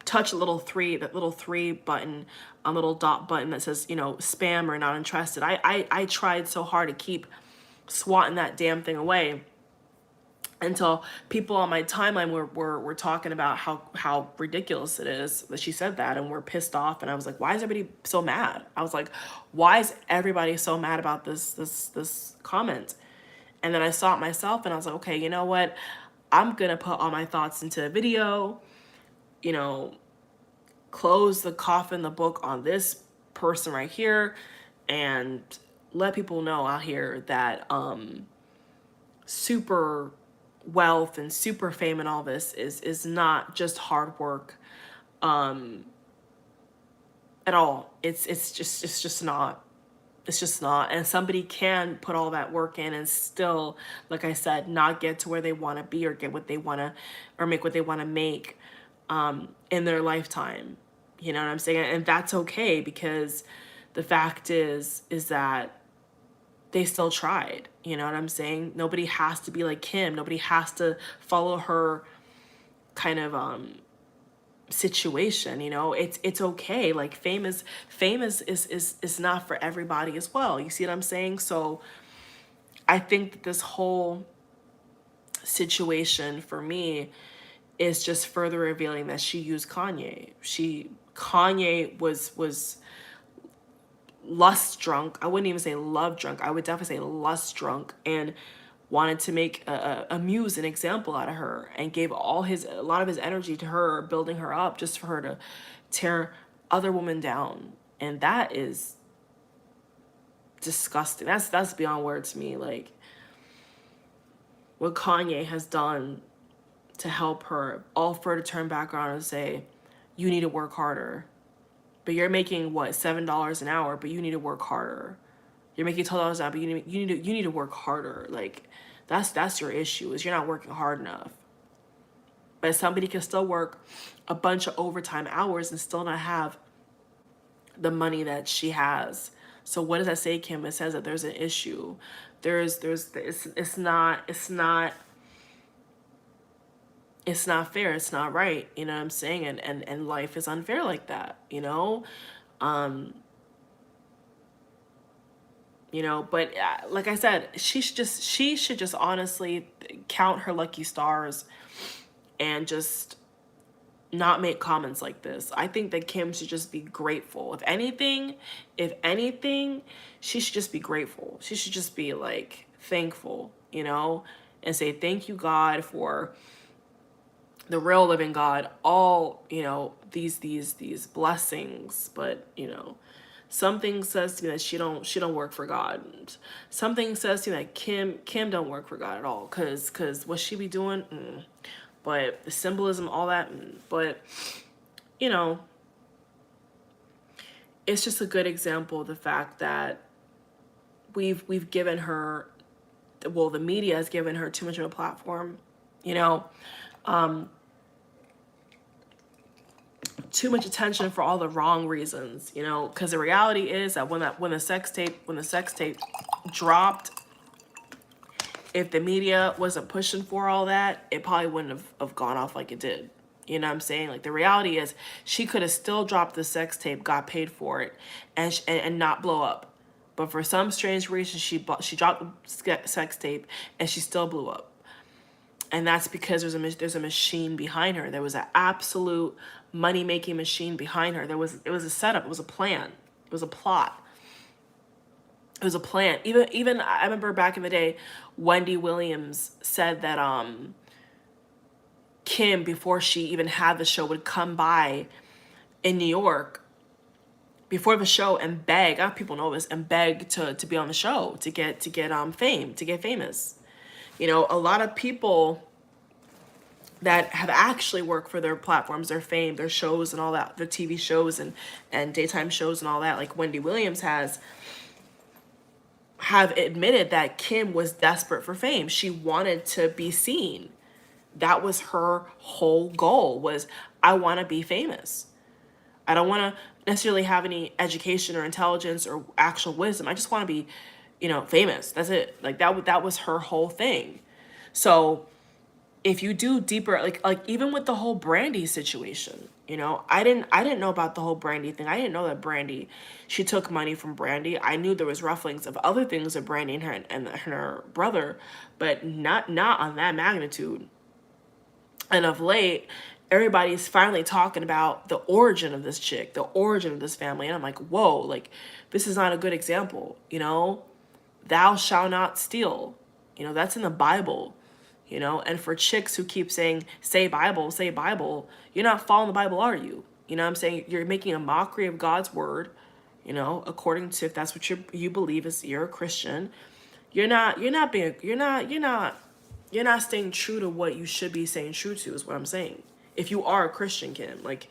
touched that little three button, a little dot button that says, you know, spam or not interested. I tried so hard to keep swatting that damn thing away, until people on my timeline were talking about how ridiculous it is that she said that, and we're pissed off. And I was like, why is everybody so mad? I was like, why is everybody so mad about this comment? And then I saw it myself, and I was like, okay, you know what? I'm gonna put all my thoughts into a video, you know, close the coffin, the book on this person right here, and let people know out here that super wealth and super fame and all this is not just hard work at all. It's just not. It's just not. And somebody can put all that work in and still, like I said, not get to where they want to be, or get what they want to, or make what they want to make in their lifetime. You know what I'm saying? And that's okay, because the fact is that they still tried. You know what I'm saying? Nobody has to be like Kim. Nobody has to follow her kind of situation. You know, it's okay. Like fame is not for everybody as well. You see what I'm saying? So I think that this whole situation for me is just further revealing that she used Kanye. Kanye was lust drunk. I wouldn't even say love drunk. I would definitely say lust drunk, and wanted to make a muse, an example out of her, and gave a lot of his energy to her, building her up, just for her to tear other women down. And that is disgusting. That's beyond words to me. Like, what Kanye has done to help her, all for her to turn back around and say, you need to work harder. But you're making what, $7 an hour, but you need to work harder. You're making $12 an hour, but you need to work harder. Like, that's your issue, is you're not working hard enough. But somebody can still work a bunch of overtime hours and still not have the money that she has. So what does that say, Kim? It says that there's an issue. It's not fair. It's not right. You know what I'm saying? And life is unfair like that, you know? You know, but like I said, she should just honestly count her lucky stars and just not make comments like this. I think that Kim should just be grateful. If anything, she should just be grateful. She should just be like thankful, you know, and say, thank you, God, for the real living God, all, these blessings. But, something says to me that she don't work for God. And something says to me that Kim don't work for God at all. Cause what she be doing, but the symbolism, all that, but, you know, it's just a good example of the fact that we've given her, well, the media has given her too much of a platform, too much attention for all the wrong reasons, because the reality is that when the sex tape dropped, if the media wasn't pushing for all that, it probably wouldn't have gone off like it did. You know what I'm saying? Like, the reality is she could have still dropped the sex tape, got paid for it, and not blow up. But for some strange reason, she dropped the sex tape and she still blew up. And that's because there's a machine behind her. There was an absolute money-making machine behind her. It was a setup. It was a plan. It was a plot. It was a plan. Even I remember back in the day, Wendy Williams said that Kim, before she even had the show, would come by in New York before the show and beg. I don't know if people know this, and beg to be on the show, to get fame, to get famous. A lot of people that have actually worked for their platforms, their fame, their shows and all that, their TV shows and daytime shows and all that, like Wendy Williams have admitted that Kim was desperate for fame. She wanted to be seen. That was her whole goal, was, I want to be famous. I don't want to necessarily have any education or intelligence or actual wisdom. I just want to be, famous. That's it. Like, that was her whole thing. So if you do deeper, like even with the whole Brandy situation, I didn't know about the whole Brandy thing. I didn't know that Brandy, she took money from Brandy. I knew there was rufflings of other things of Brandy and her brother, but not on that magnitude. And of late, everybody's finally talking about the origin of this chick, the origin of this family. And I'm like, whoa, like, this is not a good example, Thou shalt not steal. That's in the Bible, And for chicks who keep saying, say Bible, you're not following the Bible, are you? You know what I'm saying? You're making a mockery of God's word, according to, if that's what you believe, is you're a Christian. You're not staying true to what you should be staying true to, is what I'm saying. If you are a Christian, Kim, like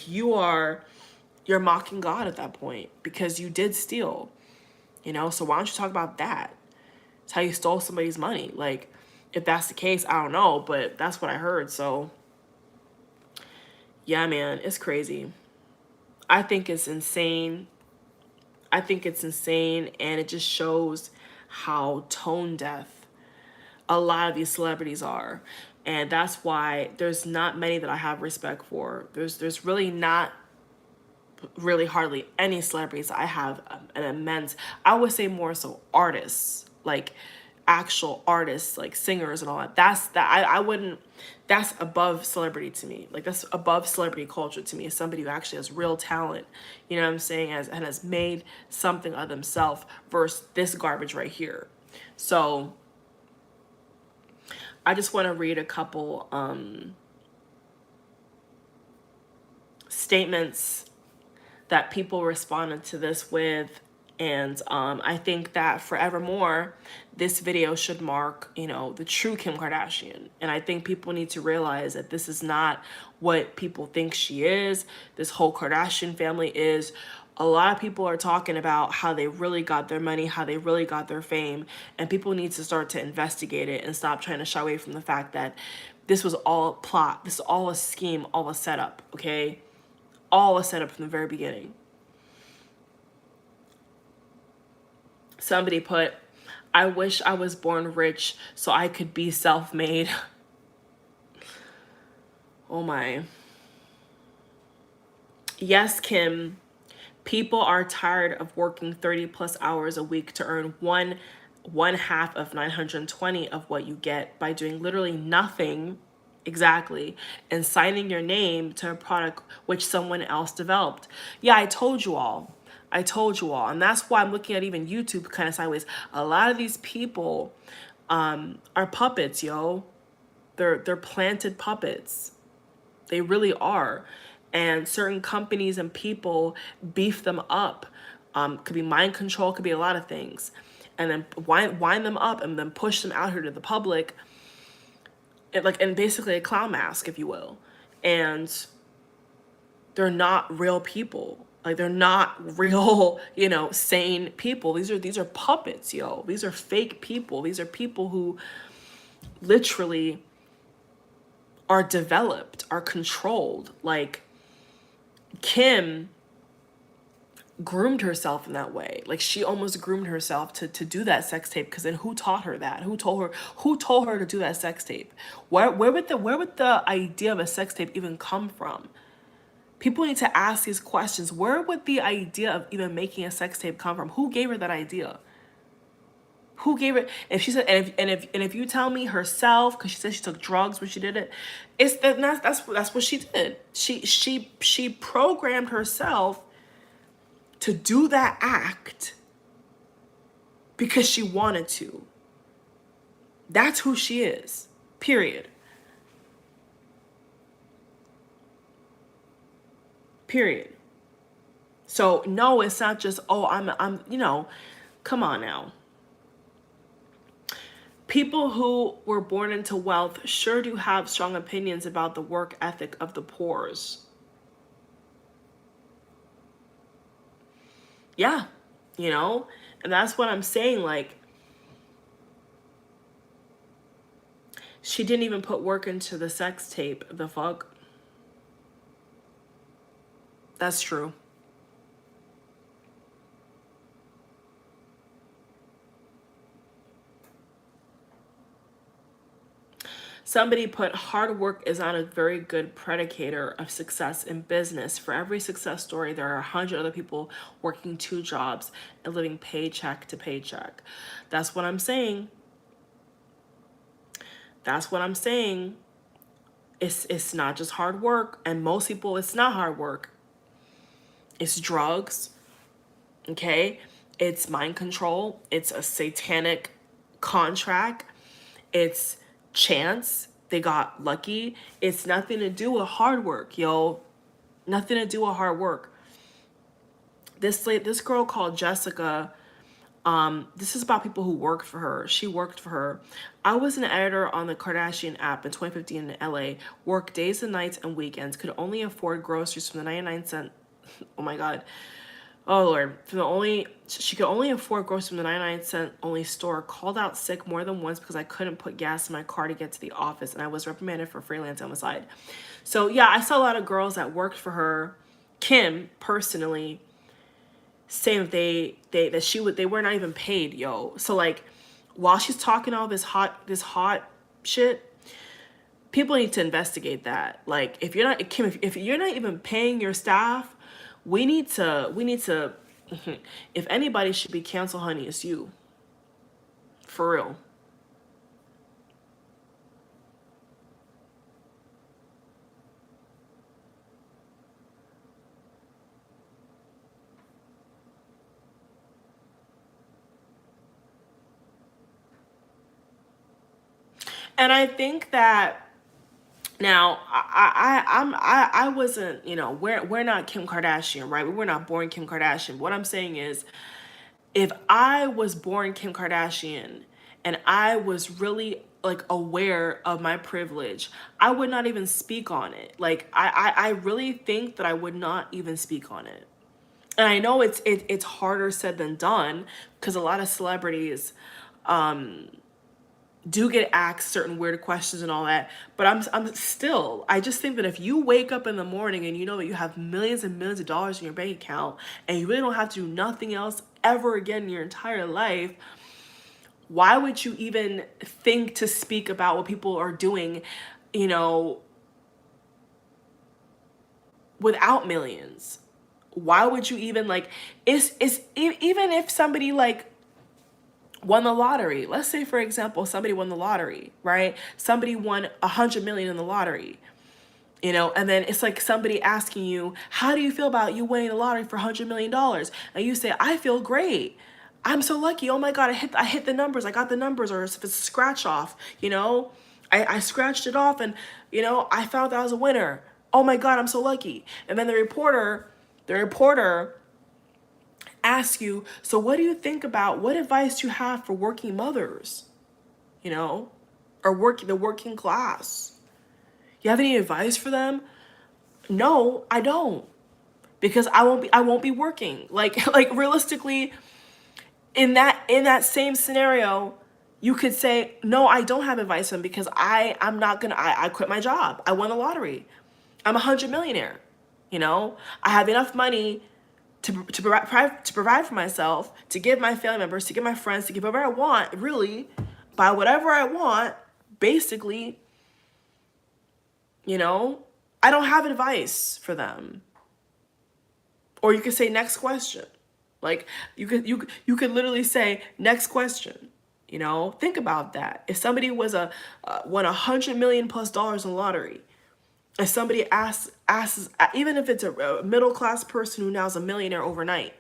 you're mocking God at that point, because you did steal, so why don't you talk about that? It's how you stole somebody's money. Like, if that's the case, I don't know, but that's what I heard. So yeah, man, it's crazy. I think it's insane. And it just shows how tone deaf a lot of these celebrities are. And that's why there's not many that I have respect for. There's really not really hardly any celebrities I have an immense, I would say more so artists, like actual artists, like singers and all that. I wouldn't, that's above celebrity to me. Like, that's above celebrity culture to me, as somebody who actually has real talent, you know what I'm saying, and has made something of themselves, versus this garbage right here. So I just want to read a couple statements that people responded to this with. And I think that forevermore, this video should mark, the true Kim Kardashian. And I think people need to realize that this is not what people think she is. This whole Kardashian family is. A lot of people are talking about how they really got their money, how they really got their fame. And people need to start to investigate it and stop trying to shy away from the fact that this was all a plot. This is all a scheme, all a setup, okay? All a setup from the very beginning. Somebody put, I wish I was born rich so I could be self-made. Oh my. Yes, Kim. People are tired of working 30 plus hours a week to earn one half of 920 of what you get by doing literally nothing, exactly, and signing your name to a product which someone else developed. Yeah, I told you all. And that's why I'm looking at even YouTube kind of sideways. A lot of these people are puppets, yo. They're planted puppets. They really are. And certain companies and people beef them up. Could be mind control, could be a lot of things. And then wind them up and then push them out here to the public, and basically a clown mask, if you will. And they're not real people. Like, they're not real, sane people. These are puppets, yo. These are fake people. These are people who literally are developed, are controlled. Like, Kim groomed herself in that way. Like, she almost groomed herself to do that sex tape, because then who taught her that? Who told her to do that sex tape? Where would the idea of a sex tape even come from? People need to ask these questions. Where would the idea of even making a sex tape come from? Who gave her that idea? Who gave it? If she said, if you tell me herself, because she said she took drugs when she did it, that's what she did. She programmed herself to do that act because she wanted to. That's who she is. Period. Period. So no, it's not just, oh, I'm come on now. People who were born into wealth sure do have strong opinions about the work ethic of the poors. Yeah, and that's what I'm saying. Like, she didn't even put work into the sex tape. The fuck? That's true. Somebody put, hard work is not a very good predicator of success in business. For every success story, there are 100 other people working 2 jobs and living paycheck to paycheck. That's what I'm saying. That's what I'm saying. It's not just hard work. And most people, it's not hard work. It's drugs. Okay? It's mind control. It's a satanic contract. It's chance. They got lucky. It's nothing to do with hard work, yo. Nothing to do with hard work. This girl called Jessica, this is about people who worked for her. She worked for her. I was an editor on the Kardashian app in 2015 in LA. Worked days and nights and weekends. Could only afford groceries from the 99-cent. Oh my God. Oh Lord, she could only afford groceries from the 99-cent only store. Called out sick more than once because I couldn't put gas in my car to get to the office, and I was reprimanded for freelance on the side. So yeah, I saw a lot of girls that worked for her, Kim personally, saying that they were not even paid, yo. So like, while she's talking all this hot shit, people need to investigate that. Like, if you're not, Kim, if you're not even paying your staff, we need to, if anybody should be canceled, honey, it's you. For real. And I think that now I wasn't, we're not Kim Kardashian, right? We were not born Kim Kardashian. What I'm saying is, if I was born Kim Kardashian and I was really like aware of my privilege, I would not even speak on it. Like, I really think that I would not even speak on it. And I know it's harder said than done, because a lot of celebrities do get asked certain weird questions and all that, but I just think that if you wake up in the morning and you know that you have millions and millions of dollars in your bank account and you really don't have to do nothing else ever again in your entire life, why would you even think to speak about what people are doing, without millions? Why would you even, like, even if somebody like won the lottery. Let's say, for example, somebody won the lottery, right? Somebody won 100 million in the lottery, and then it's like somebody asking you, how do you feel about you winning the lottery for $100 million? And you say, I feel great. I'm so lucky. Oh my God, I hit the numbers. I got the numbers. Or if it's a scratch off, I scratched it off, and, I found out I was a winner. Oh my God, I'm so lucky. And then the reporter asks you, so what do you think about, what advice do you have for working mothers, you know, or the working class? You have any advice for them? No, I don't, because I won't be working. Like realistically, in that same scenario, you could say, no, I don't have advice for them because I'm not gonna, I quit my job. I won the lottery. I'm 100 millionaire. You know, I have enough money to provide for myself, to give my family members, to give my friends, to give whatever I want, really, buy whatever I want, basically, you know, I don't have advice for them. Or you could say, next question. Like, you could literally say, next question. You know, think about that. If somebody was won $100 million+ in the lottery, if somebody asks, even if it's a middle class person who now is a millionaire overnight,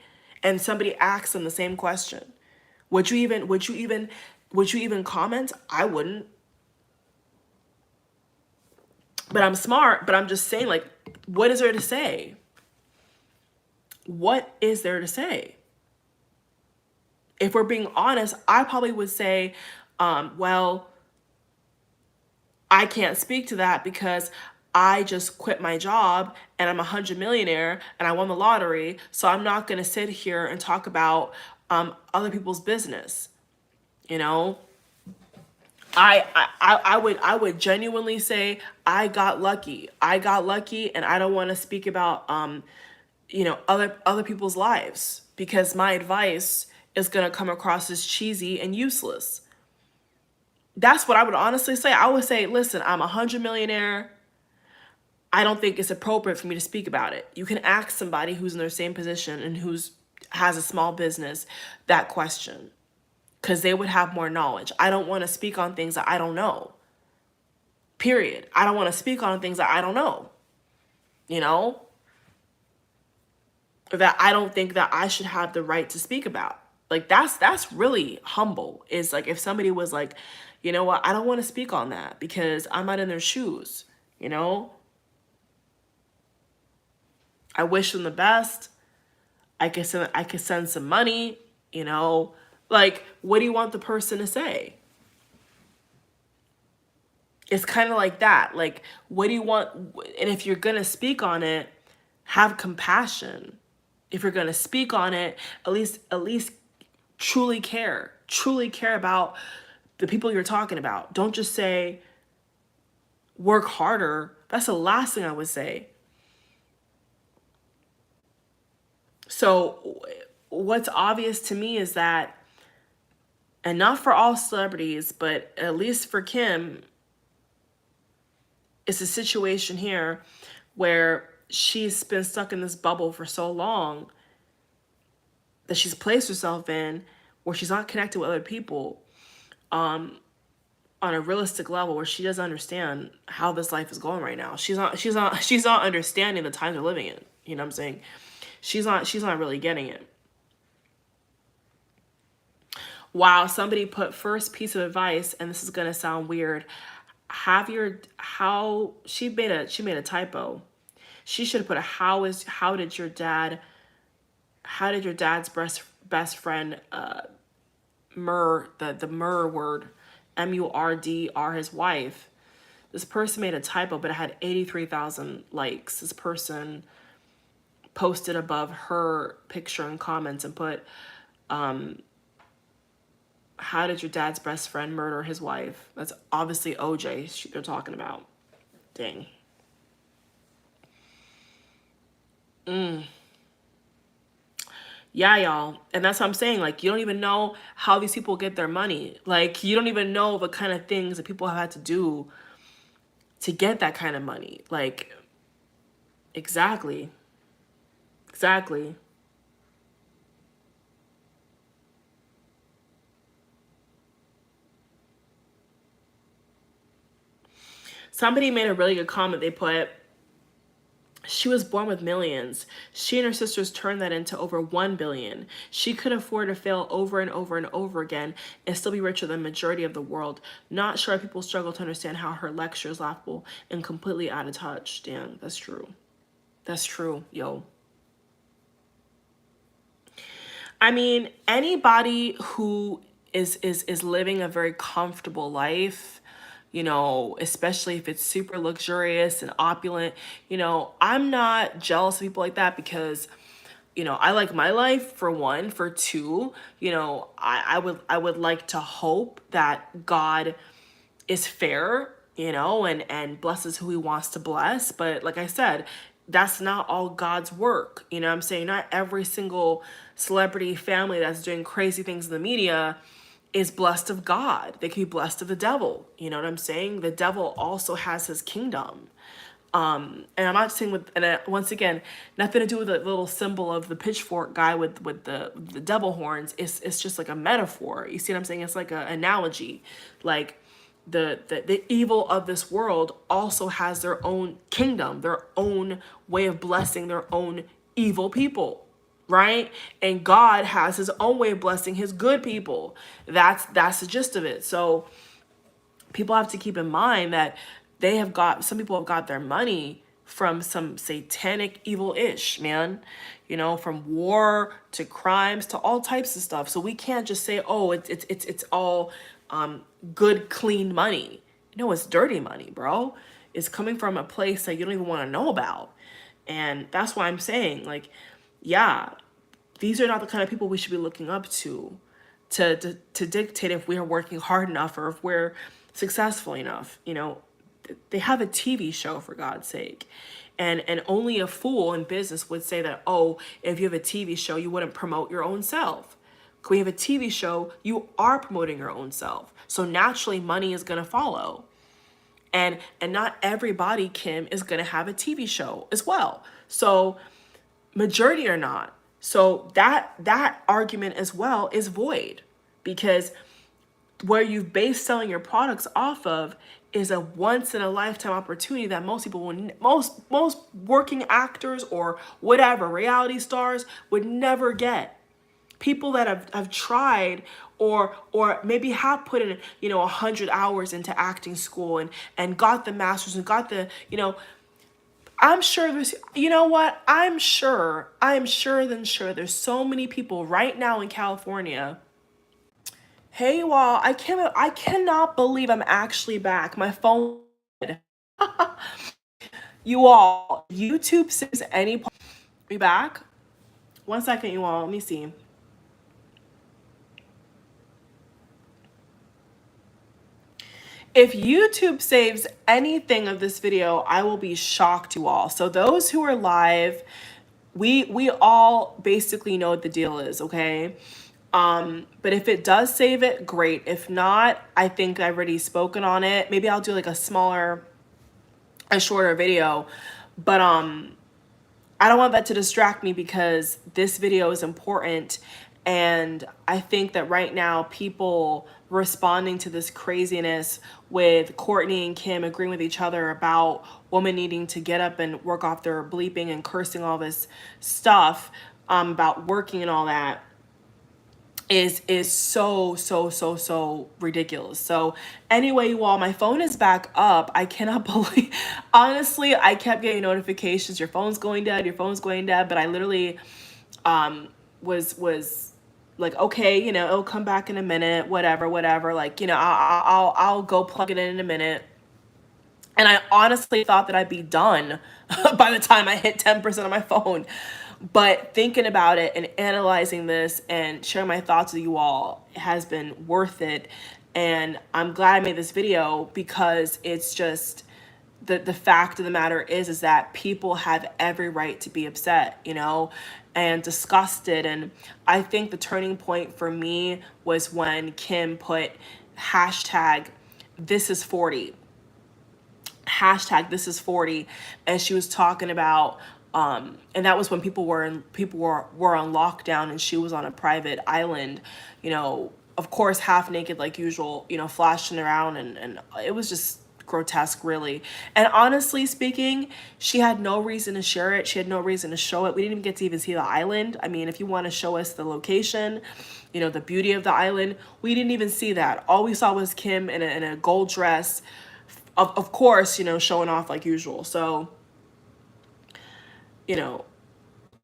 and somebody asks them the same question, would you even comment? I wouldn't. But I'm smart. But I'm just saying, like, what is there to say? What is there to say? If we're being honest, I probably would say, well, I can't speak to that because I just quit my job and I'm 100 millionaire and I won the lottery. So I'm not going to sit here and talk about other people's business. You know, I would genuinely say I got lucky. I got lucky, and I don't want to speak about you know, other people's lives, because my advice is going to come across as cheesy and useless. That's what I would honestly say. I would say, listen, I'm 100 millionaire. I don't think it's appropriate for me to speak about it. You can ask somebody who's in their same position and has a small business that question, because they would have more knowledge. I don't want to speak on things that I don't know. Period. I don't want to speak on things that I don't know. You know? That I don't think that I should have the right to speak about. Like, that's really humble. Is like, if somebody was like, you know what, I don't want to speak on that because I'm not in their shoes, you know? I wish them the best. I could send some money, you know? Like, what do you want the person to say? It's kind of like that. Like, what do you want? And if you're going to speak on it, have compassion. If you're going to speak on it, at least truly care about the people you're talking about. Don't just say, work harder. That's the last thing I would say. So what's obvious to me is that, and not for all celebrities, but at least for Kim, it's a situation here where she's been stuck in this bubble for so long that she's placed herself in, where she's not connected with other people on a realistic level, where she doesn't understand how this life is going right now. She's not understanding the times we're living in. You know what I'm saying? She's not really getting it. Wow, somebody put first piece of advice, and this is gonna sound weird. She made a typo. She should have put how did your dad's best friend the mur word, MURD, his wife. This person made a typo, but it had 83,000 likes. This person posted above her picture and comments and put, how did your dad's best friend murder his wife? That's obviously OJ they're talking about. Dang. Yeah, y'all. And that's what I'm saying. Like, you don't even know how these people get their money. Like, you don't even know the kind of things that people have had to do to get that kind of money. Like, exactly. Exactly. Somebody made a really good comment. They put, She was born with millions. She and her sisters turned that into over 1 billion. She could afford to fail over and over and over again and still be richer than the majority of the world. Not sure people struggle to understand how her lecture is laughable and completely out of touch. Damn, that's true. That's true, yo. I mean, anybody who is living a very comfortable life, you know, especially if it's super luxurious and opulent, you know, I'm not jealous of people like that because, you know, I like my life for one. For two, you know, I would like to hope that God is fair, you know, and blesses who he wants to bless. But like I said, that's not all God's work. You know what I'm saying? Not every single celebrity family that's doing crazy things in the media is blessed of God. They can be blessed of the devil. You know what I'm saying? The devil also has his kingdom. And I'm not saying with, and once again, nothing to do with the little symbol of the pitchfork guy with the devil horns. It's just like a metaphor. You see what I'm saying? It's like an analogy. Like the evil of this world also has their own kingdom, their own way of blessing their own evil people, right? And God has his own way of blessing his good people. That's the gist of it. So people have to keep in mind that some people have got their money from some satanic evil-ish, man. You know, from war to crimes to all types of stuff. So we can't just say, oh, it's all good, clean money. No, it's dirty money, bro. It's coming from a place that you don't even want to know about. And that's why I'm saying, like, yeah, these are not the kind of people we should be looking up to dictate if we are working hard enough or if we're successful enough. You know, they have a TV show, for God's sake. And only a fool in business would say that, oh, if you have a TV show, you wouldn't promote your own self. When you have a TV show, you are promoting your own self. So naturally, money is going to follow. And not everybody, Kim, is going to have a TV show as well. So majority or not. So that argument as well is void, because where you've based selling your products off of is a once in a lifetime opportunity that most people will, most working actors or whatever reality stars would never get. People that have tried or maybe have put in, you know, 100 hours into acting school and got the masters and got the, you know, I'm sure there's, you know what? I am sure there's so many people right now in California. Hey, you all, I cannot believe I'm actually back. My phone, you all, YouTube says any, we back? 1 second, you all, let me see. If YouTube saves anything of this video, I will be shocked, you all. So those who are live, we all basically know what the deal is, okay? But if it does save it, great. If not, I think I've already spoken on it. Maybe I'll do like a shorter video. But I don't want that to distract me because this video is important. And I think that right now people responding to this craziness with Courtney and Kim agreeing with each other about women needing to get up and work off their bleeping and cursing, all this stuff about working and all that is so ridiculous. So anyway, you all, my phone is back up. I cannot believe, honestly, I kept getting notifications, your phone's going dead, but I literally was like, okay, you know, it'll come back in a minute, whatever, like, you know, I'll go plug it in a minute. And I honestly thought that I'd be done by the time I hit 10% on my phone. But thinking about it and analyzing this and sharing my thoughts with you all has been worth it. And I'm glad I made this video because it's just the fact of the matter is that people have every right to be upset, you know, and disgusted. And I think the turning point for me was when Kim put hashtag this is 40, hashtag this is 40, and she was talking about and that was when people were on lockdown and she was on a private island, you know, of course half naked like usual, you know, flashing around, and it was just grotesque, really. And honestly speaking, she had no reason to share it. She had no reason to show it. We didn't even get to even see the island. I mean, if you want to show us the location, you know, the beauty of the island, we didn't even see that. All we saw was Kim in a gold dress, of course, you know, showing off like usual. So, you know,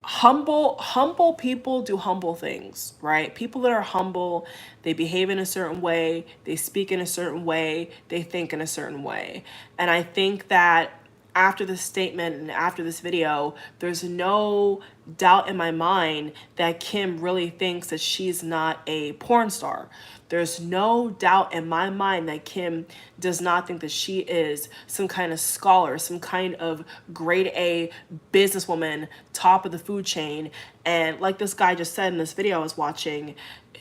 humble people do humble things, right? People that are humble, they behave in a certain way, they speak in a certain way, they think in a certain way. And I think that after this statement and after this video, there's no doubt in my mind that Kim really thinks that she's not a porn star. There's no doubt in my mind that Kim does not think that she is some kind of scholar, some kind of grade A businesswoman, top of the food chain. And like this guy just said in this video I was watching,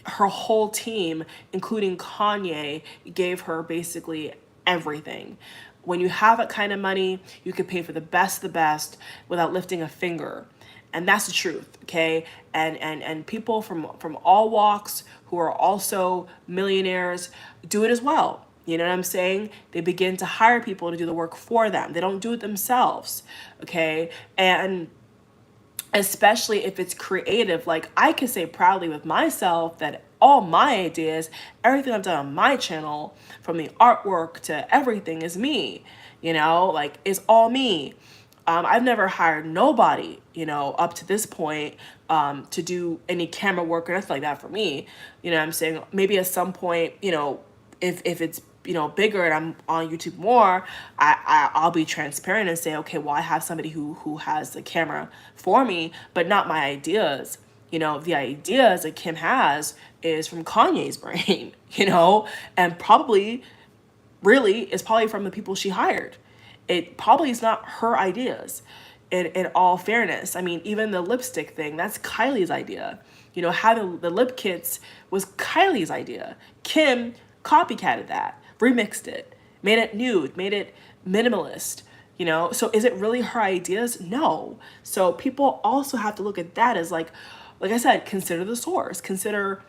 her whole team, including Kanye, gave her basically everything. When you have that kind of money, you can pay for the best without lifting a finger. And that's the truth, okay? And people from all walks who are also millionaires do it as well. You know what I'm saying? They begin to hire people to do the work for them. They don't do it themselves, okay? And especially if it's creative, like I can say proudly with myself that all my ideas, everything I've done on my channel, from the artwork to everything, is me, you know, like it's all me. I've never hired nobody, you know, up to this point to do any camera work or nothing like that for me. You know what I'm saying? Maybe at some point, you know, if it's, you know, bigger and I'm on YouTube more, I'll be transparent and say, okay, well, I have somebody who has the camera for me, but not my ideas. You know, the ideas that Kim has is from Kanye's brain, you know, and probably really is probably from the people she hired. It probably is not her ideas, in all fairness. I mean, even the lipstick thing, that's Kylie's idea. You know, having the lip kits was Kylie's idea. Kim copycatted that, remixed it, made it nude, made it minimalist, you know? So is it really her ideas? No. So people also have to look at that as like I said, consider the source, consider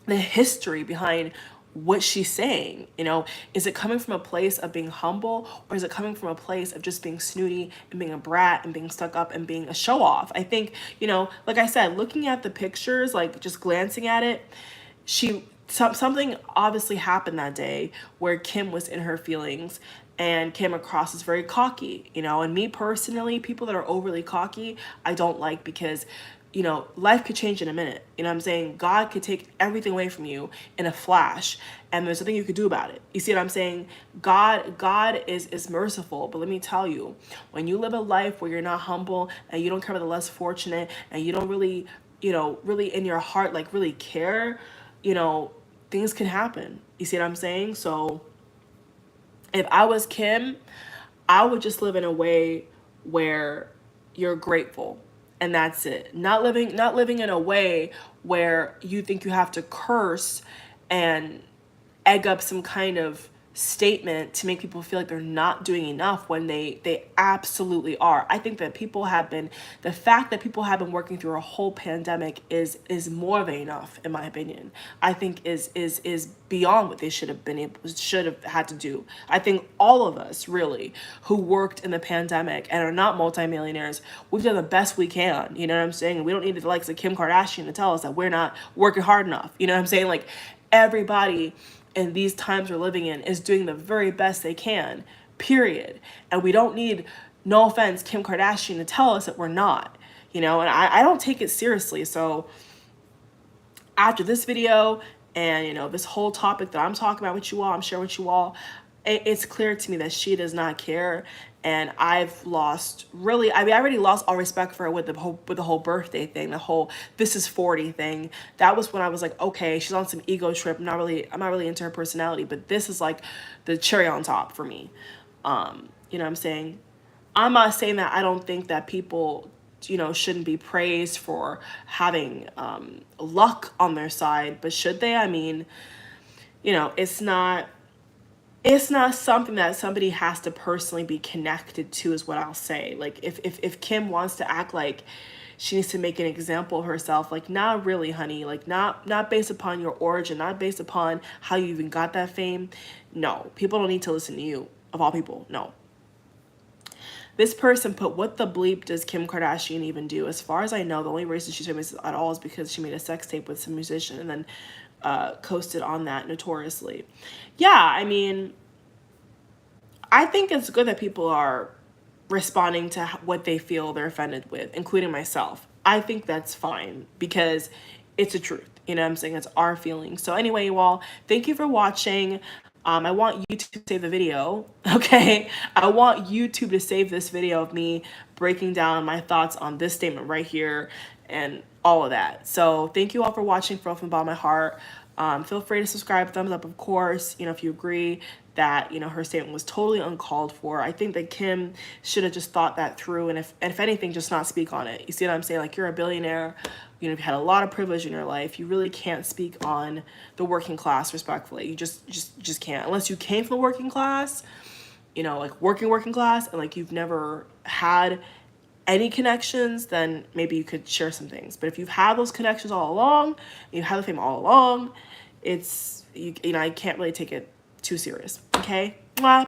the history behind what she's saying. You know, is it coming from a place of being humble, or is it coming from a place of just being snooty and being a brat and being stuck up and being a show off? I think, you know, like I said, looking at the pictures, like just glancing at it, something obviously happened that day where Kim was in her feelings and came across as very cocky, you know. And me personally, people that are overly cocky, I don't like, because, you know, life could change in a minute. You know what I'm saying? God could take everything away from you in a flash, and there's nothing you could do about it. You see what I'm saying? God is merciful, but let me tell you, when you live a life where you're not humble and you don't care about the less fortunate, and you don't really, you know, really in your heart, like really care, you know, things can happen. You see what I'm saying? So if I was Kim, I would just live in a way where you're grateful, and that's it. Not living in a way where you think you have to curse and egg up some kind of statement to make people feel like they're not doing enough when they absolutely are. I think that the fact that people have been working through a whole pandemic is more than enough, in my opinion. I think is beyond what they should have had to do. I think all of us really who worked in the pandemic and are not multimillionaires, we've done the best we can. You know what I'm saying? We don't need the likes of Kim Kardashian to tell us that we're not working hard enough. You know what I'm saying? Like, everybody in these times we're living in is doing the very best they can, period. And we don't need, no offense, Kim Kardashian to tell us that we're not, you know. And I don't take it seriously. So after this video and, you know, this whole topic that I'm talking about with you all, I'm sharing with you all, it's clear to me that she does not care. And I've lost, really, I mean, I already lost all respect for her with the whole birthday thing, the whole this is 40 thing. That was when I was like, okay, she's on some ego trip. I'm not really into her personality, but this is like the cherry on top for me. You know what I'm saying? I'm not saying that I don't think that people, you know, shouldn't be praised for having luck on their side, but should they? I mean, you know, it's not something that somebody has to personally be connected to, is what I'll say. Like, if Kim wants to act like she needs to make an example of herself, like, not really, honey. Like, not based upon your origin, not based upon how you even got that fame. No, people don't need to listen to you. of all people. No. This person put, what the bleep does Kim Kardashian even do? As far as I know, the only reason she's famous at all is because she made a sex tape with some musician and then coasted on that notoriously. Yeah, I mean, I think it's good that people are responding to what they feel they're offended with, including myself. I think that's fine because it's the truth. You know what I'm saying? It's our feelings. So anyway, you all, thank you for watching. I want YouTube to save the video, okay? I want YouTube to save this video of me breaking down my thoughts on this statement right here and all of that. So thank you all for watching from the bottom of my heart. Feel free to subscribe, thumbs up, of course, you know, if you agree that, you know, her statement was totally uncalled for. I think that Kim should have just thought that through, and if anything, just not speak on it. You see what I'm saying? Like, you're a billionaire, you know, you've had a lot of privilege in your life. You really can't speak on the working class respectfully. You just can't, unless you came from the working class, you know, like working class, and like you've never had any connections, then maybe you could share some things. But if you've had those connections all along, you have the fame all along, it's, you know, I can't really take it too serious. Okay? Mwah.